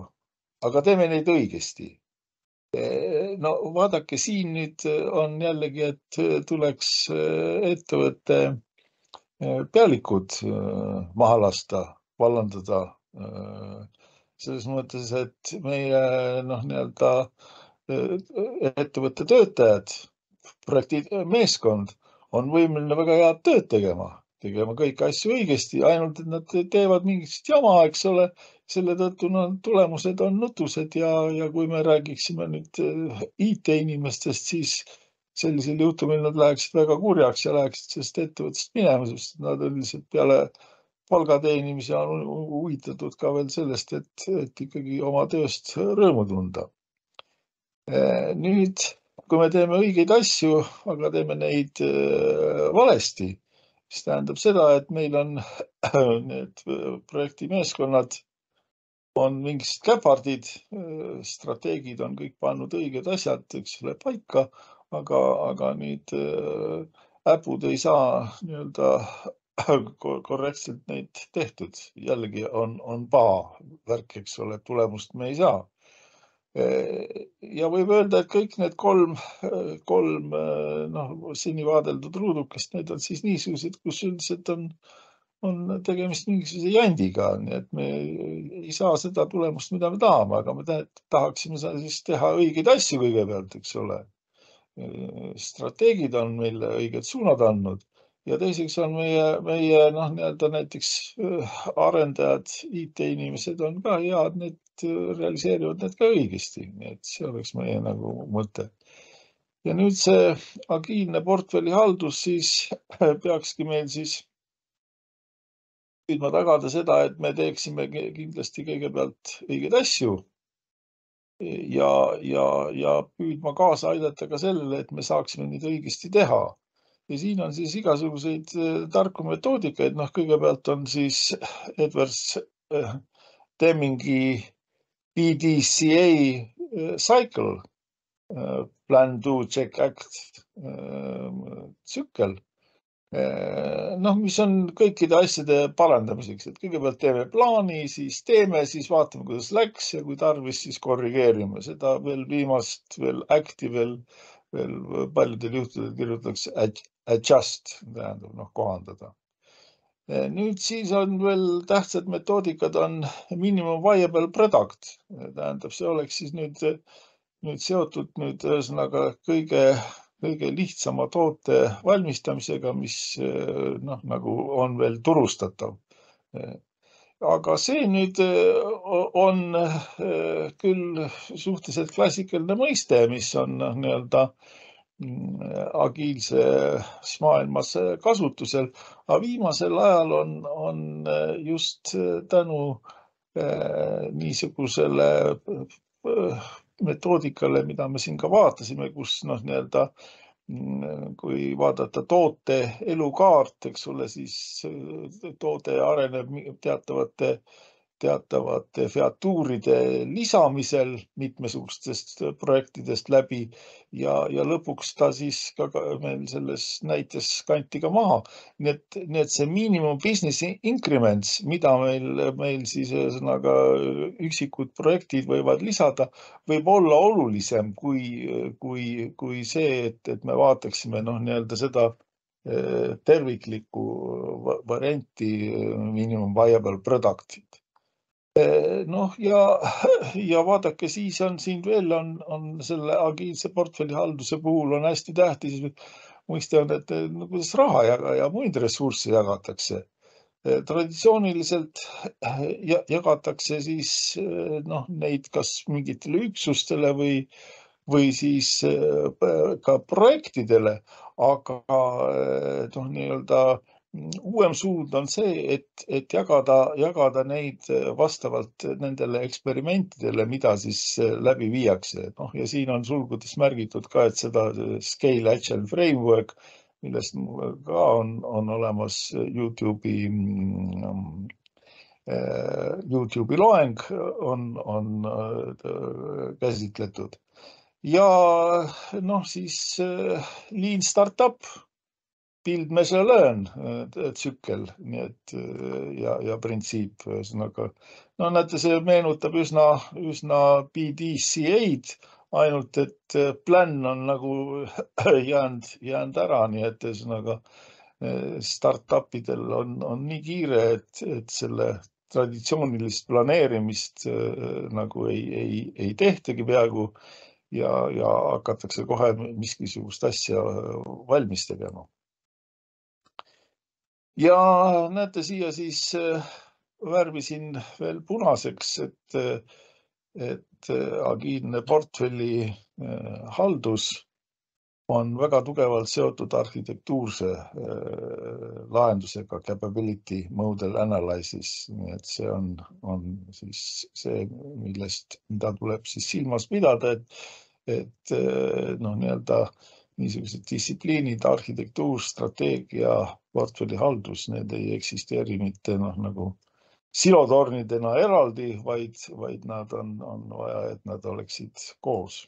aga teeme neid õigesti. No vaadake, siin nüüd on jällegi, et tuleks ettevõtte pealikud maha lasta, vallandada. Selles mõttes, et meie nii-öelda ettevõtte töötajad, projektimeeskond on võimeline väga head tööd tegema kõiki asju õigesti, ainult et nad teevad mingit jama, eks ole. Selle tõttu tulemused on nutused ja kui me räägiksime nüüd IT-inimestest, siis sellisel juhtumil nad läheksid väga kurjaks ja läheksid sellest ettevõttest minema, sest nad üldiselt peale palga teenimise on huvitatud ka veel sellest, et ikkagi oma tööst rõõmu tunda. Nüüd, kui me teeme õigeid asju, aga teeme neid valesti, mis tähendab seda, et meil on need projektimeeskonnad on mingisugused käpardid, strateegid on kõik pannud õiged asjad, eks ole, paika, aga nüüd äpud ei saa nii-öelda korrektselt neid tehtud. Jällegi on paha värk, eks ole, tulemust me ei saa. Ja võib öelda, et kõik need kolm seni vaadeldud ruudukest, need on siis niisugused, kus üldiselt on tegemist mingisuguse jandiga, nii et me ei saa seda tulemust, mida me tahame, aga me tahaksime siis teha õigeid asju kõigepealt, eks ole. Strateegid on meile õiged suunad andnud ja teiseks on meie nii-öelda näiteks arendajad, IT-inimesed on ka head, need realiseerivad need ka õigesti, nii et see oleks meie nagu mõte. Ja nüüd see agiilne portfellihaldus siis peakski meil siis püüdma tagada seda, et me teeksime kindlasti kõigepealt õigeid asju ja püüdma kaasa aidata ka sellele, et me saaksime neid õigesti teha. Ja siin on siis igasuguseid tarku metoodikaid. Kõigepealt on siis Edwards Demmingi PDCA cycle, plan, do, check, act tsükkel, mis on kõikide asjade parandamiseks, et kõigepealt teeme plaani, siis teeme, siis vaatame, kuidas läks ja kui tarvis, siis korrigeerime seda veel viimast, veel acti, veel paljudel juhtudel kirjutatakse adjust, tähendab kohandada. Nüüd siis on veel tähtsad metoodikad on minimum viable product, tähendab, see oleks siis nüüd seotud ühesõnaga kõige lihtsama toote valmistamisega, mis nagu on veel turustatav. Aga see nüüd on küll suhteliselt klassikaline mõiste, mis on nii-öelda agiilses maailmas kasutusel, aga viimasel ajal on just tänu niisugusele metoodikale, mida me siin ka vaatasime, kus nii-öelda kui vaadata toote elukaart, eks ole, siis toode areneb teatavate featuuride lisamisel mitmesugustest projektidest läbi ja lõpuks ta siis ka meil selles näites kanti ka maha. Nii et see minimum business increments, mida meil siis ühesõnaga üksikud projektid võivad lisada, võib olla olulisem kui see, et me vaataksime nii-öelda seda terviklikku varianti minimum viable product'id. Ja vaadake, siis on siin veel on selle agiilse portfellihalduse puhul on hästi tähtis mõiste on, et kuidas raha ja muid ressursse jagatakse. Traditsiooniliselt jagatakse siis neid kas mingitele üksustele või siis ka projektidele, aga nii-öelda uuem suund on see, et jagada neid vastavalt nendele eksperimentidele, mida siis läbi viiakse. Ja siin on sulgudes märgitud ka, et seda Scale Agile Framework, millest ka on olemas YouTube'i loeng on käsitletud. Ja siis Lean Startup, Build, Measure, Learn tsükkel, nii et ja printsiip ühesõnaga. Näete, see meenutab üsna PDCA-d, ainult et plan on nagu jäänud ära, nii et ühesõnaga startupidel on nii kiire, et selle traditsioonilist planeerimist nagu ei tehtagi peaaegu ja hakatakse kohe miskisugust asja valmis tegema. Ja näete, siia siis värvisin veel punaseks, et agiilne portfelli haldus on väga tugevalt seotud arhitektuurse lahendusega, capability model analysis, nii et see on siis see, mida tuleb siis silmas pidada, et nii-öelda niisugused distsipliinid, arhitektuur, strateegia, portfellihaldus, need ei eksisteeri mitte nagu silotornidena eraldi, vaid nad on vaja, et nad oleksid koos.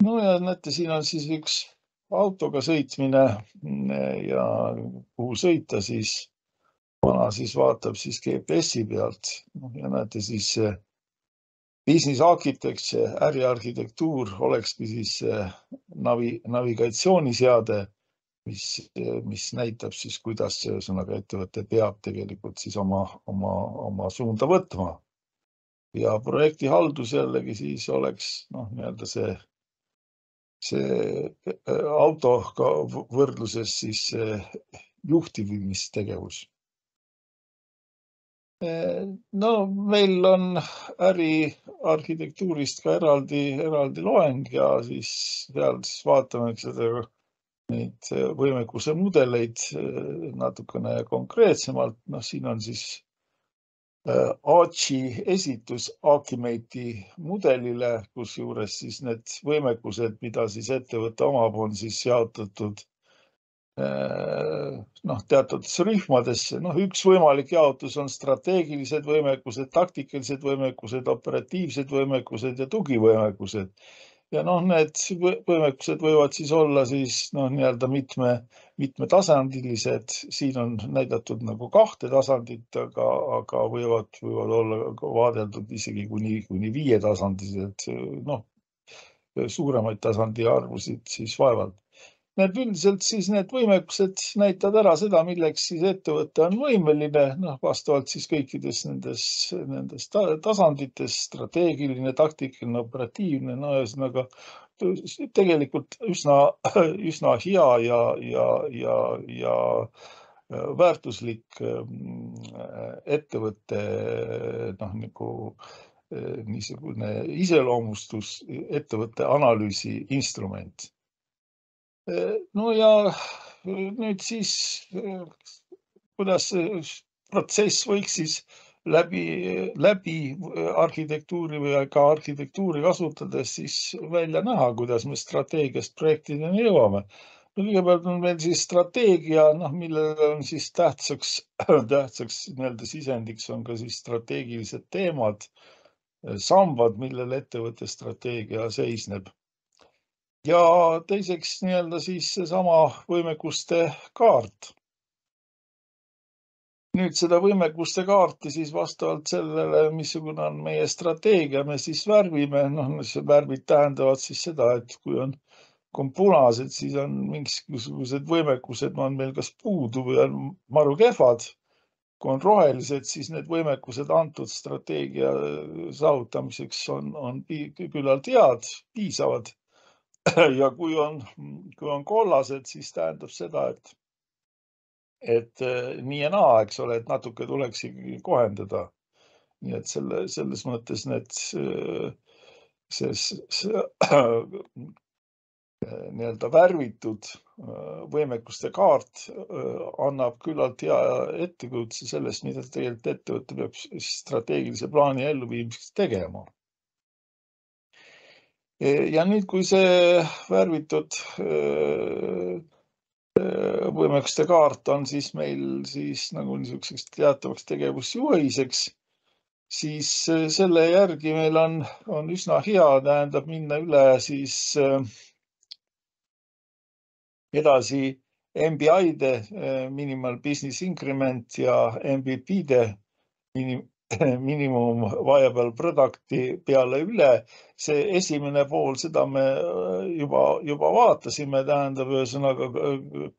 No ja näete, siin on siis üks autoga sõitmine ja kuhu sõita, siis vana siis vaatab siis GPS-i pealt. Ja näete siis business architecture, äriarhitektuur olekski siis navigatsiooniseade, mis näitab siis, kuidas ühesõnaga ettevõte peab tegelikult siis oma suunda võtma. Ja projektihaldus jällegi siis oleks nii-öelda see autoga võrdluses siis juhtimistegevus. No meil on äriarhitektuurist ka eraldi loeng ja siis seal siis vaatame neid võimekuse mudeleid natukene konkreetsemalt. Siin on siis ACI esitus Archimati mudelile, kus juures siis need võimekused, mida siis ettevõtte omab, on siis jaotatud teatud rühmadesse. Üks võimalik jaotus on strateegilised võimekused, taktikalised võimekused, operatiivsed võimekused ja tugivõimekused. Ja need võimekused võivad siis olla siis nii-öelda mitmetasandilised. Siin on näidatud nagu 2 tasandit, aga võivad olla vaadeldud isegi kuni 5 tasandilised. Suuremaid tasandi arvusid siis vaevalt. Üldiselt siis need võimekused näitavad ära seda, milleks siis ettevõte on võimeline, vastavalt siis kõikides nendes tasandites, strateegiline, taktikaline, operatiivne, ühesõnaga tegelikult üsna hea ja väärtuslik ettevõtte niisugune iseloomustus, ettevõtte analüüsi instrument. No ja nüüd siis, kuidas protsess võiks siis läbi arhitektuuri või ka arhitektuuri kasutades siis välja näha, kuidas me strateegiast projektideni jõuame. Kõigepealt on meil siis strateegia, millele on siis tähtsaks nii-öelda sisendiks on ka siis strateegilised teemad, sambad, millel ettevõtte strateegia seisneb. Ja teiseks nii-öelda siis seesama võimekuste kaart. Nüüd seda võimekuste kaarti siis vastavalt sellele, missugune on meie strateegia, me siis värvime. Värvid tähendavad siis seda, et kui on punased, siis on mingisugused võimekused on meil kas puudu või on maru kehvad. Kui on rohelised, siis need võimekused antud strateegia saavutamiseks on küllalt head, piisavad. Ja kui on kollased, siis tähendab seda, et nii ja naa, eks ole, et natuke tuleks ikkagi kohendada. Nii et selles mõttes nii-öelda värvitud võimekuste kaart annab küllalt hea ettekujutuse sellest, mida tegelikult ettevõte peab strateegilise plaani elluviimiseks tegema. Ja nüüd, kui see värvitud võimekuste kaart on siis meil siis nagu niisuguseks teatavaks tegevusjuhiseks, siis selle järgi meil on üsna hea, tähendab minna üle siis edasi MBI-de, minimal business increment ja MVP-de minimum viable product'i peale üle. See esimene pool, seda me juba vaatasime, tähendab ühesõnaga,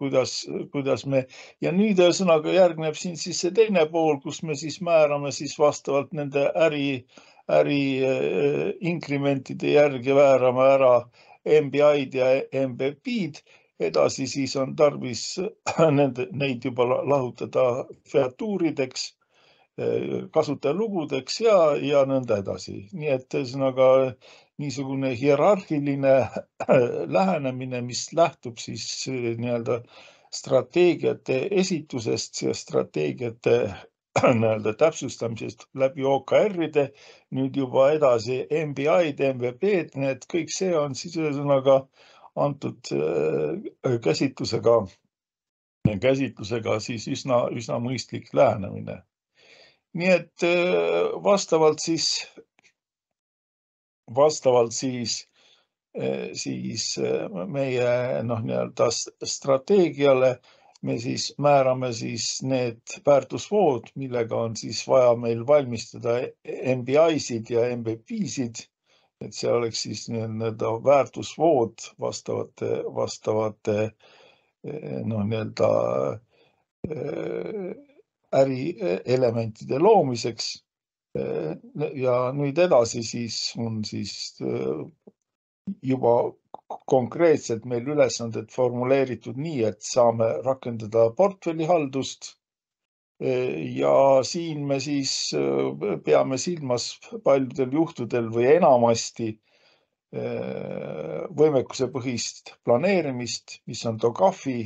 kuidas me ja nüüd ühesõnaga järgneb siin siis see teine pool, kus me siis määrame siis vastavalt nende äri inkrementide järgi väärame ära MBI-d ja MVP-d. Edasi siis on tarvis neid juba lahutada featuurideks, kasutajalugudeks ja nõnda edasi. Nii et ühesõnaga niisugune hierarhiline lähenemine, mis lähtub siis nii-öelda strateegiate esitusest ja strateegiate nii-öelda täpsustamisest läbi OKR-ide, nüüd juba edasi MBI-d, MVP-d, need kõik see on siis ühesõnaga antud käsitlusega siis üsna mõistlik lähenemine. Nii et vastavalt meie nii-öelda strateegiale me siis määrame siis need väärtusvood, millega on siis vaja meil valmistada MBI-sid ja MVP-sid, et see oleks siis nii-öelda väärtusvood vastavate nii-öelda ärielementide loomiseks. Ja nüüd edasi siis on siis juba konkreetselt meil ülesanded formuleeritud nii, et saame rakendada portfellihaldust ja siin me siis peame silmas paljudel juhtudel või enamasti võimekusepõhist planeerimist, mis on TOGAF-i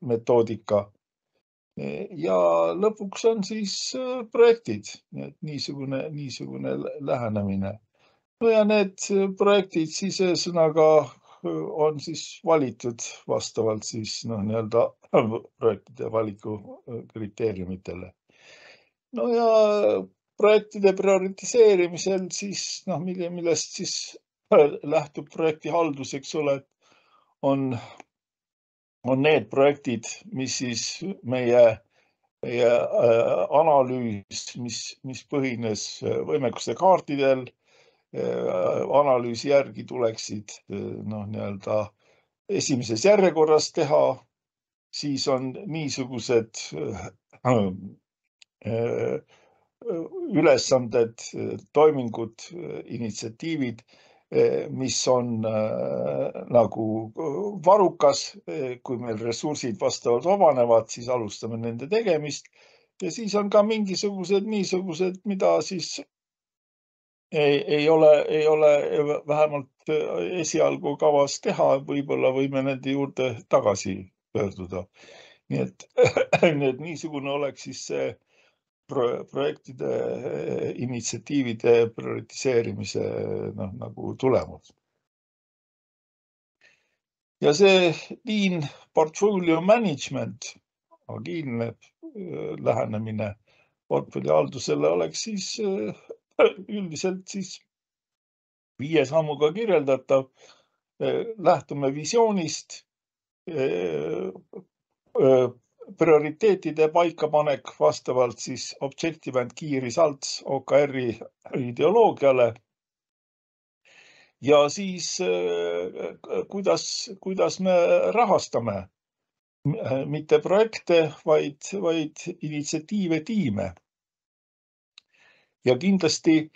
metoodika. Ja lõpuks on siis projektid, niisugune lähenemine. No ja need projektid siis ühesõnaga on siis valitud vastavalt siis nii-öelda projektide valiku kriteeriumitele. No ja projektide prioritiseerimisel siis millest siis lähtub projektihaldus, eks ole, on need projektid, mis siis meie analüüs, mis põhines võimekuste kaartidel, analüüsi järgi tuleksid nii-öelda esimeses järjekorras teha, siis on niisugused ülesanded, toimingud, initsiatiivid, mis on nagu varukas, kui meil ressursid vastavalt vabanevad, siis alustame nende tegemist ja siis on ka mingisugused niisugused, mida siis ei ole vähemalt esialgu kavas teha, võib-olla võime nende juurde tagasi pöörduda. Nii et niisugune oleks siis see projektide initsiatiivide prioritiseerimise nagu tulemus. Ja see lean portfolio management, agiilne lähenemine portfellihaldusele oleks siis üldiselt siis 5 sammuga kirjeldatav. Lähtume visioonist, prioriteetide paikapanek vastavalt siis Objective and Key Results OKR-i ideoloogiale ja siis kuidas me rahastame mitte projekte, vaid initsiatiive, tiime. Ja kindlasti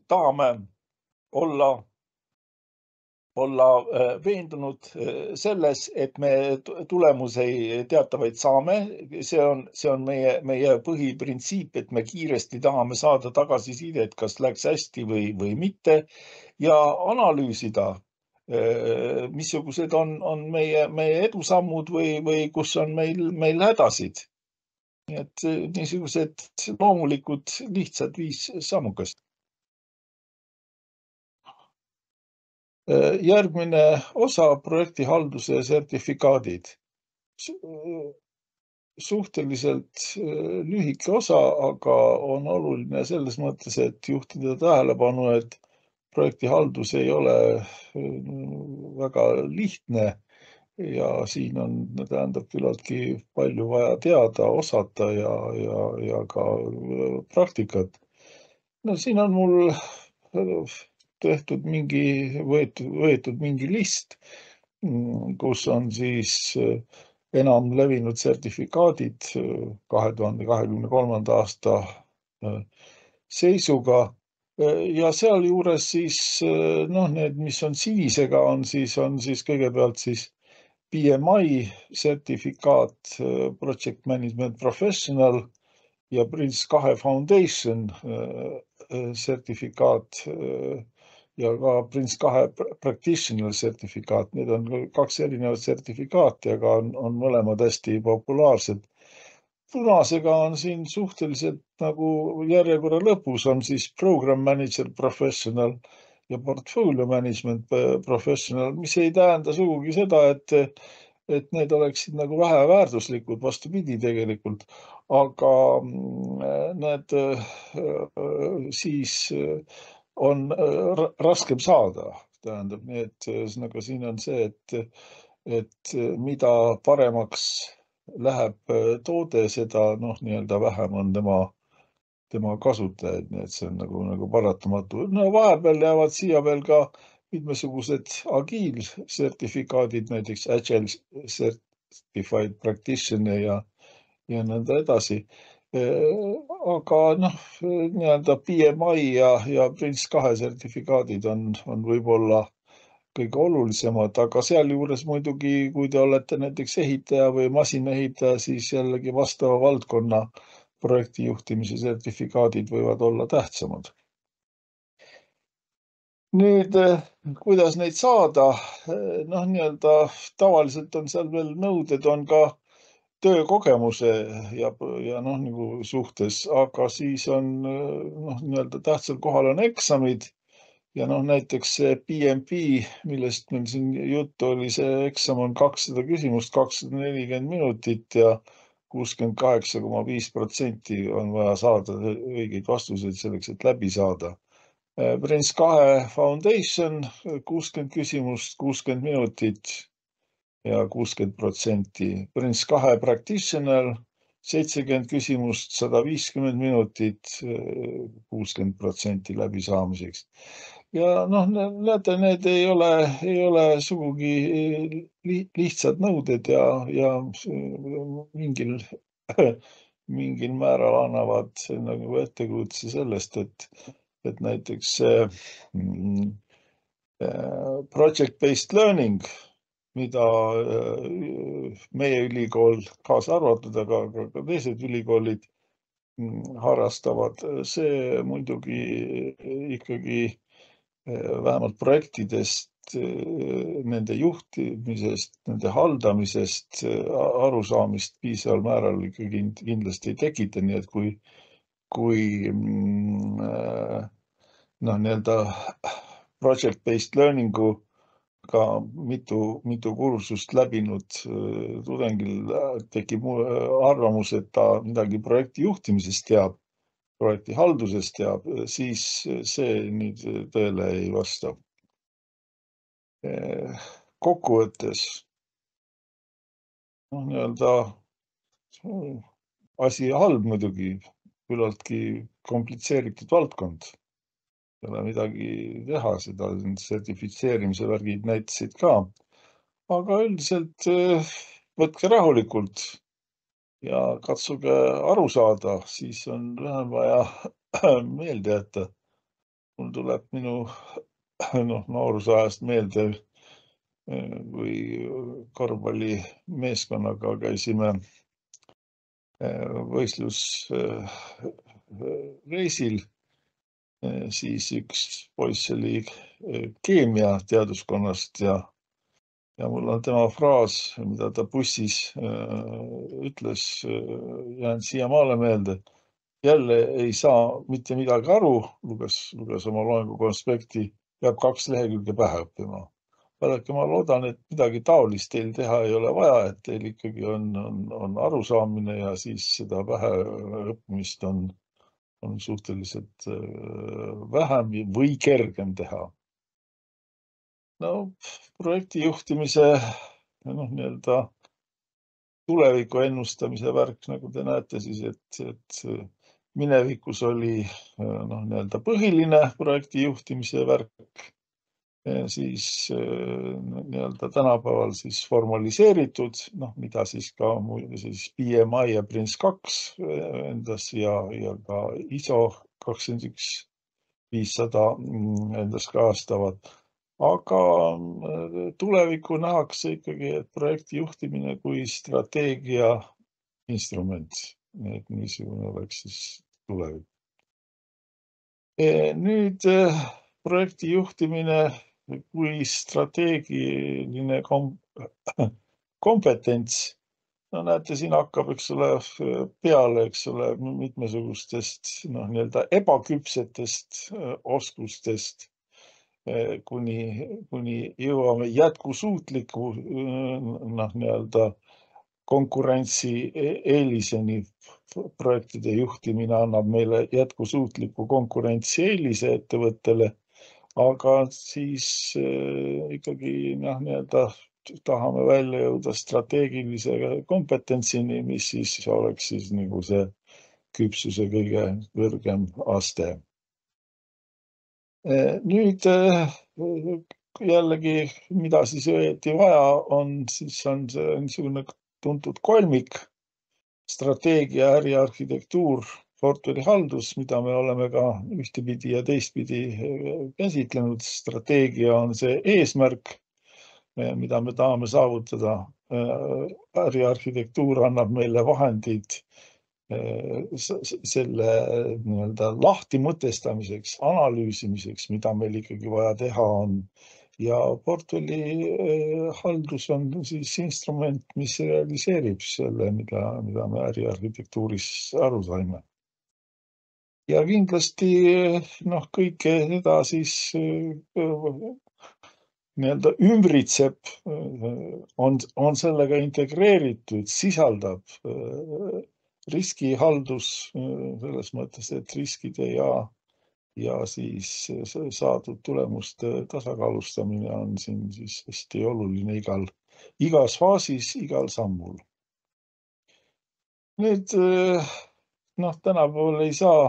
tahame olla veendunud selles, et me tulemusi teatavaid saame. See on meie põhiprintsiip, et me kiiresti tahame saada tagasisidet, kas läks hästi või mitte ja analüüsida, missugused on meie edusammud või kus on meil hädasid. Nii et niisugused loomulikud lihtsad 5 sammukest. Järgmine osa projektihalduse sertifikaadid. Suhteliselt lühike osa, aga on oluline selles mõttes, et juhtida tähelepanu, et projektihaldus ei ole väga lihtne ja siin on tähendab küllaltki palju vaja teada, osata ja ka praktikat. No siin on mul võetud mingi list, kus on siis enam levinud sertifikaadid 2023. aasta seisuga ja sealjuures siis need, mis on sinisega, on siis kõigepealt siis PMI sertifikaat, Project Management Professional ja Prince2 Foundation sertifikaat ja ka Prince2 Practitioner sertifikaat. Need on 2 erinevat sertifikaati, aga on mõlemad hästi populaarsed. Punasega on siin suhteliselt nagu järjekorra lõpus on siis Program Manager Professional ja portfolio management professional, mis ei tähenda sugugi seda, et need oleksid nagu väheväärtuslikud, vastupidi tegelikult, aga need siis on raskem saada. Tähendab, nii et ühesõnaga siin on see, et mida paremaks läheb toode, seda nii-öelda vähem on tema kasutajaid, nii et see on nagu paratamatu. No vahepeal jäävad siia veel ka mitmesugused agiilsertifikaadid, näiteks Agile Certified Practitioner ja nõnda edasi. Aga nii-öelda PMI ja Prince2 sertifikaadid on võib-olla kõige olulisemad, aga sealjuures muidugi, kui te olete näiteks ehitaja või masinaehitaja, siis jällegi vastava valdkonna projektijuhtimise sertifikaadid võivad olla tähtsamad. Nüüd, kuidas neid saada? Nii-öelda tavaliselt on seal veel nõuded on ka töökogemuse ja nagu suhtes, aga siis on nii-öelda tähtsal kohal on eksamid ja näiteks see PMP, millest meil siin juttu oli, see eksam on 200 küsimust, 240 minutit ja 68,5% on vaja saada õigeid vastuseid selleks, et läbi saada. Prince2 Foundation 60 küsimust, 60 minutit ja 60%. Prince2 Practitioner 70 küsimust, 150 minutit, 60% läbisaamiseks. Ja näete, need ei ole sugugi lihtsad nõuded ja mingil määral annavad nagu ettekujutuse sellest, et näiteks project-based learning, mida meie ülikool kaasa arvatud, aga ka teised ülikoolid harrastavad, see muidugi ikkagi vähemalt projektidest, nende juhtimisest, nende haldamisest arusaamist piisaval määral ikkagi kindlasti ei tekita, nii et kui nii-öelda project-based learningu ka mitu kursust läbinud tudengil tekib arvamus, et ta midagi projekti juhtimisest teab, projekti haldusest teab, siis see nüüd tõele ei vasta. Kokkuvõttes nii-öelda asi halb muidugi, küllaltki komplitseeritud valdkond. Ei ole midagi teha, seda sertifitseerimise värgid näitasid ka. Aga üldiselt võtke rahulikult ja katsuge aru saada, siis on vähem vaja meelde jätta. Mul tuleb minu noorusajast meelde, kui korvpallimeeskonnaga käisime võistlusreisil, siis üks poiss oli keemiateaduskonnast ja mul on tema fraas, mida ta bussis ütles, jäänud siiamaale meelde. Jälle ei saa mitte midagi aru, luges oma loengu konspekti, peab 2 lehekülge pähe õppima. Vaadake, ma loodan, et midagi taolist teil teha ei ole vaja, et teil ikkagi on arusaamine ja siis seda pähe õppimist on suhteliselt vähem või kergem teha. Projekti juhtimise nii-öelda tuleviku ennustamise värk, nagu te näete siis, et minevikus oli nii-öelda põhiline projekti juhtimise värk, siis nii-öelda tänapäeval siis formaliseeritud, mida siis ka siis PMI ja Prince2 endas ja ka ISO 21500 endas kajastavad. Aga tulevikku nähakse ikkagi, et projekti juhtimine kui strateegia instrument, et niisugune oleks siis tulevik. Nüüd projekti juhtimine kui strateegiline kompetents. Näete, siin hakkab, peale, mitmesugustest nii-öelda ebaküpsetest oskustest kuni jõuame jätkusuutliku nii-öelda konkurentsi eeliseni. Projektide juhtimine annab meile jätkusuutliku konkurentsieelise ettevõttele, aga siis ikkagi nii-öelda tahame välja jõuda strateegilise kompetentsini, mis siis oleks siis nagu see küpsuse kõige kõrgem aste. Nüüd jällegi, mida siis õieti vaja on, siis on see niisugune tuntud kolmik: strateegia, äriarhitektuur, portfellihaldus, mida me oleme ka ühtepidi ja teistpidi käsitlenud. Strateegia on see eesmärk, mida me tahame saavutada. Äriarhitektuur annab meile vahendid selle nii-öelda lahti mõtestamiseks, analüüsimiseks, mida meil ikkagi vaja teha on. Ja portfellihaldus on siis instrument, mis realiseerib selle, mida me äriarhitektuuris aru saime. Ja kindlasti kõike seda siis nii-öelda ümbritseb, on sellega integreeritud, sisaldab riskihaldus selles mõttes, et riskide ja siis saadud tulemuste tasakaalustamine on siin siis hästi oluline igas faasis, igal sammul. Nüüd tänapäeval ei saa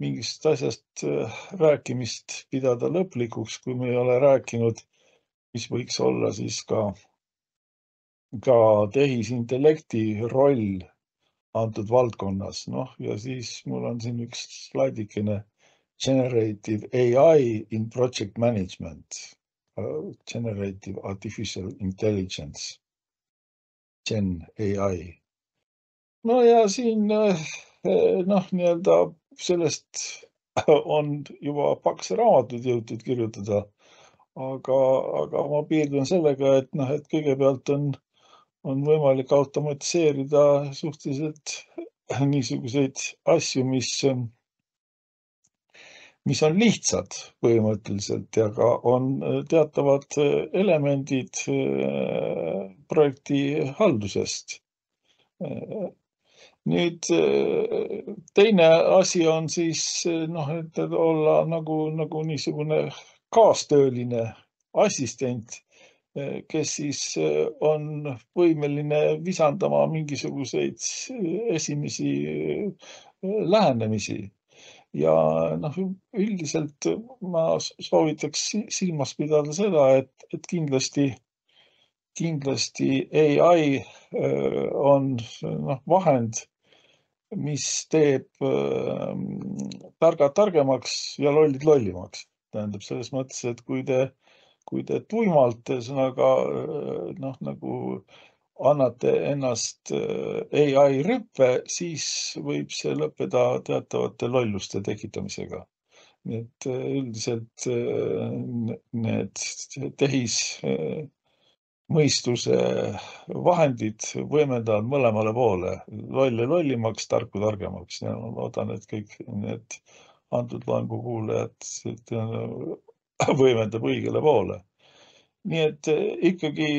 mingist asjast rääkimist pidada lõplikuks, kui me ei ole rääkinud, mis võiks olla siis ka tehisintellekti roll antud valdkonnas. Ja siis mul on siin üks slaidikene Generative AI in Project Management, Generative Artificial Intelligence, Gen AI. Ja siin nii-öelda sellest on juba paks raamatud jõutud kirjutada, aga ma piirdun sellega, et kõigepealt on võimalik automatiseerida suhteliselt niisuguseid asju, mis on lihtsad põhimõtteliselt ja ka on teatavad elemendid projekti haldusest. Nüüd teine asi on siis, et olla nagu niisugune kaastööline assistent, kes siis on võimeline visandama mingisuguseid esimesi lähenemisi. Ja üldiselt ma soovitaks silmas pidada seda, et kindlasti AI on vahend, mis teeb targad targemaks ja lollid lollimaks. Tähendab selles mõttes, et kui te tuimalt nagu annate ennast AI rüppe, siis võib see lõppeda teatavate lolluste tekitamisega. Nii et üldiselt need tehismõistuse vahendid võimendavad mõlemale poole, lolle lollimaks, tarku targemaks. Ja ma loodan, et kõik need antud loengu kuulajad võimendab õigele poole. Nii et ikkagi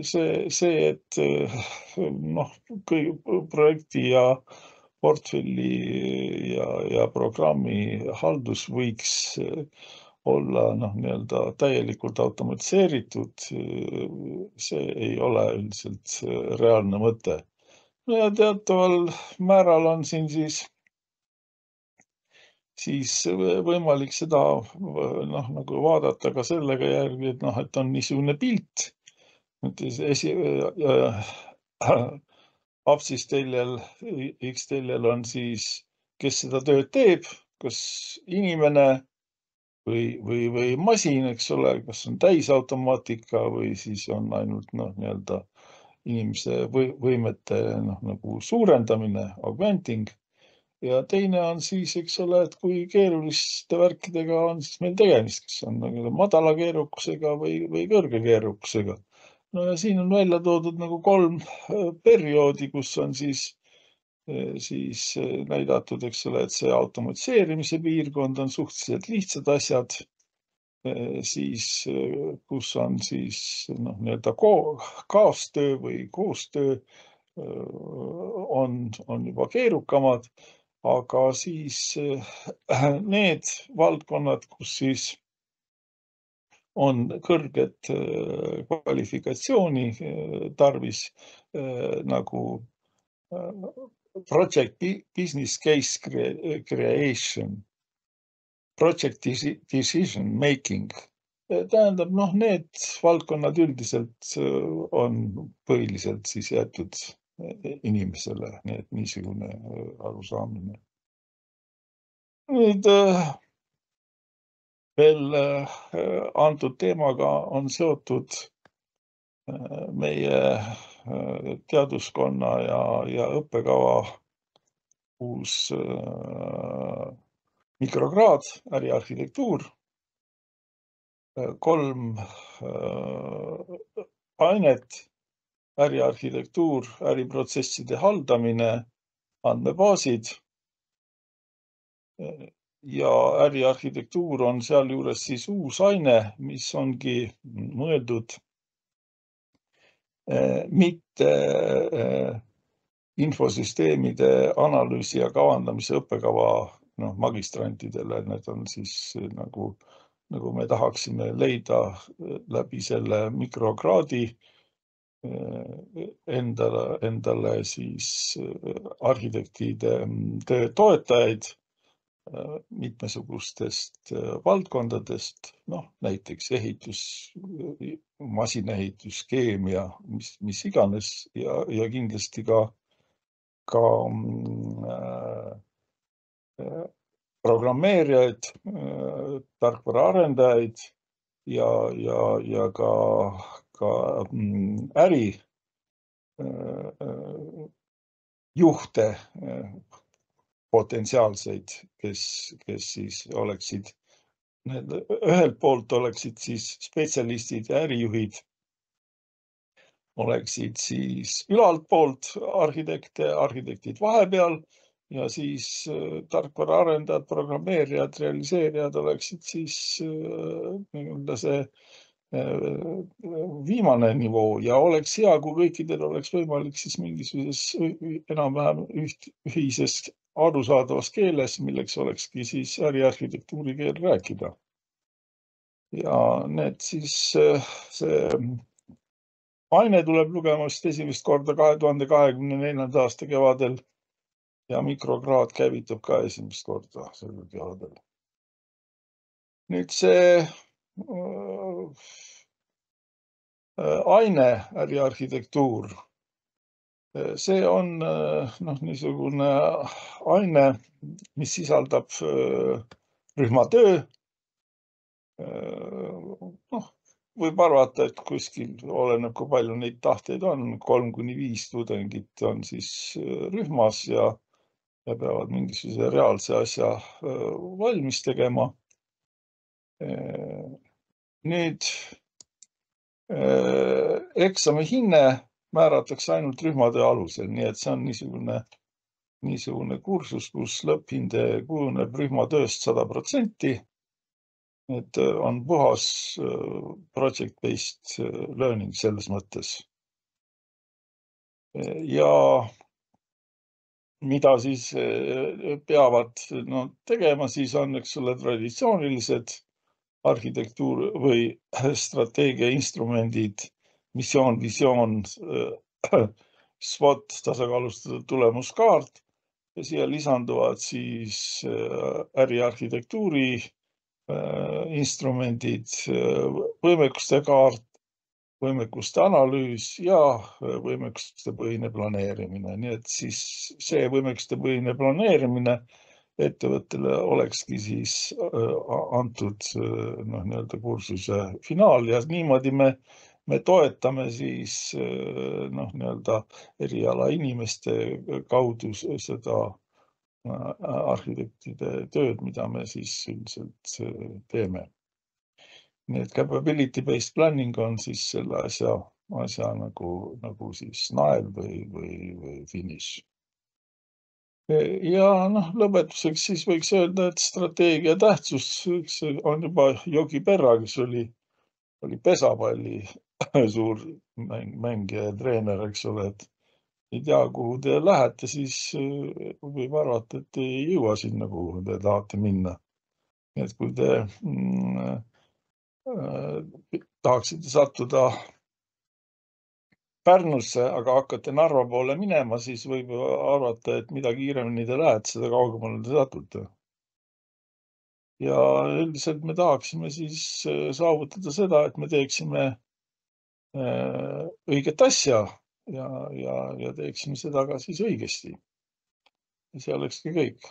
see, et projekti ja portfelli ja programmi haldus võiks olla nii-öelda täielikult automatiseeritud, see ei ole üldiselt reaalne mõte. Ja teataval määral on siin siis võimalik seda nagu vaadata ka sellega järgi, et on niisugune pilt. Absisteljel, X-teljel on siis, kes seda tööd teeb, kas inimene või masin, eks ole, kas on täisautomaatika või siis on ainult nii-öelda inimese võimete nagu suurendamine, augmenting. Ja teine on siis, eks ole, et kui keeruliste värkidega on siis meil tegemist, kes on madala keerukusega või kõrge keerukusega. Ja siin on välja toodud nagu 3 perioodi, kus on siis näidatud, eks ole, et see automatiseerimise piirkond on suhteliselt lihtsad asjad. siis kus on siis nii-öelda kaastöö või koostöö on juba keerukamad, aga siis need valdkonnad, kus siis on kõrget kvalifikatsiooni tarvis, nagu project business case creation, project decision making. Tähendab, need valdkonnad üldiselt on põhiliselt siis jäetud inimesele, nii et niisugune arusaamine. Nüüd veel antud teemaga on seotud meie teaduskonna ja õppekava uus mikrokraad, äriarhitektuur, 3 ainet, äriarhitektuur, äriprotsesside haldamine, andmebaasid ja äriarhitektuur on sealjuures siis uus aine, mis ongi mõeldud mitte infosüsteemide analüüsi ja kavandamise õppekava magistrantidele, need on siis nagu me tahaksime leida läbi selle mikrokraadi endale siis arhitektide töö toetajaid mitmesugustest valdkondadest, näiteks ehitus, masinaehitus, keemia, mis iganes ja kindlasti ka programmeerijaid, tarkvaraarendajaid ja ka ärijuhte potentsiaalseid, kes siis oleksid, ühelt poolt oleksid siis spetsialistid ja ärijuhid, oleksid siis ülalt poolt arhitektid vahepeal ja siis tarkvaraarendajad, programmeerijad, realiseerijad oleksid siis see viimane nivoo ja oleks hea, kui kõikidel oleks võimalik siis mingisuguses enam-vähem ühises arusaadavas keeles, milleks olekski siis äriarhitektuuri keel rääkida. Ja need siis, see aine tuleb lugemast esimest korda 2024. aasta kevadel ja mikrokraad käivitub ka esimest korda sellel kevadel. Nüüd see aine äriarhitektuur, see on niisugune aine, mis sisaldab rühmatöö. Võib arvata, et kuskil oleneb, kui palju neid tahteid on, 3–5 tudengit on siis rühmas ja peavad mingisuguse reaalse asja valmis tegema. Nüüd eksami hinne määratakse ainult rühmatöö alusel, nii et see on niisugune kursus, kus lõpphinde kujuneb rühmatööst 100%. Et on puhas project-based learning selles mõttes. Ja mida siis peavad tegema, siis on, eks ole, traditsioonilised arhitektuur või strateegia instrumendid, missioon, visioon, SWOT, tasakaalustatud tulemuskaart ja siia lisanduvad siis äriarhitektuuri instrumendid, võimekuste kaart, võimekuste analüüs ja võimekuste põhine planeerimine. Nii et siis see võimekuste põhine planeerimine ettevõttele olekski siis antud kursuse finaal ja niimoodi me toetame siis eriala inimeste kaudu seda arhitektide tööd, mida me siis üldiselt teeme. Nii et capability-based planning on siis selle asja nagu siis nael või finiš. Ja noh, lõpetuseks siis võiks öelda, et strateegia tähtsus on juba Yogi Berra, kes oli pesapalli suur mängija ja treener, eks ole, et ei tea, kuhu te lähete, siis võib arvata, et ei jõua sinna, kuhu te tahate minna. Nii et kui te tahaksite sattuda Pärnusse, aga hakkate Narva poole minema, siis võib ju arvata, et mida kiiremini te lähete, seda kaugemale te satute. Ja üldiselt me tahaksime siis saavutada seda, et me teeksime õiget asja ja teeksime seda ka siis õigesti. Ja see olekski kõik.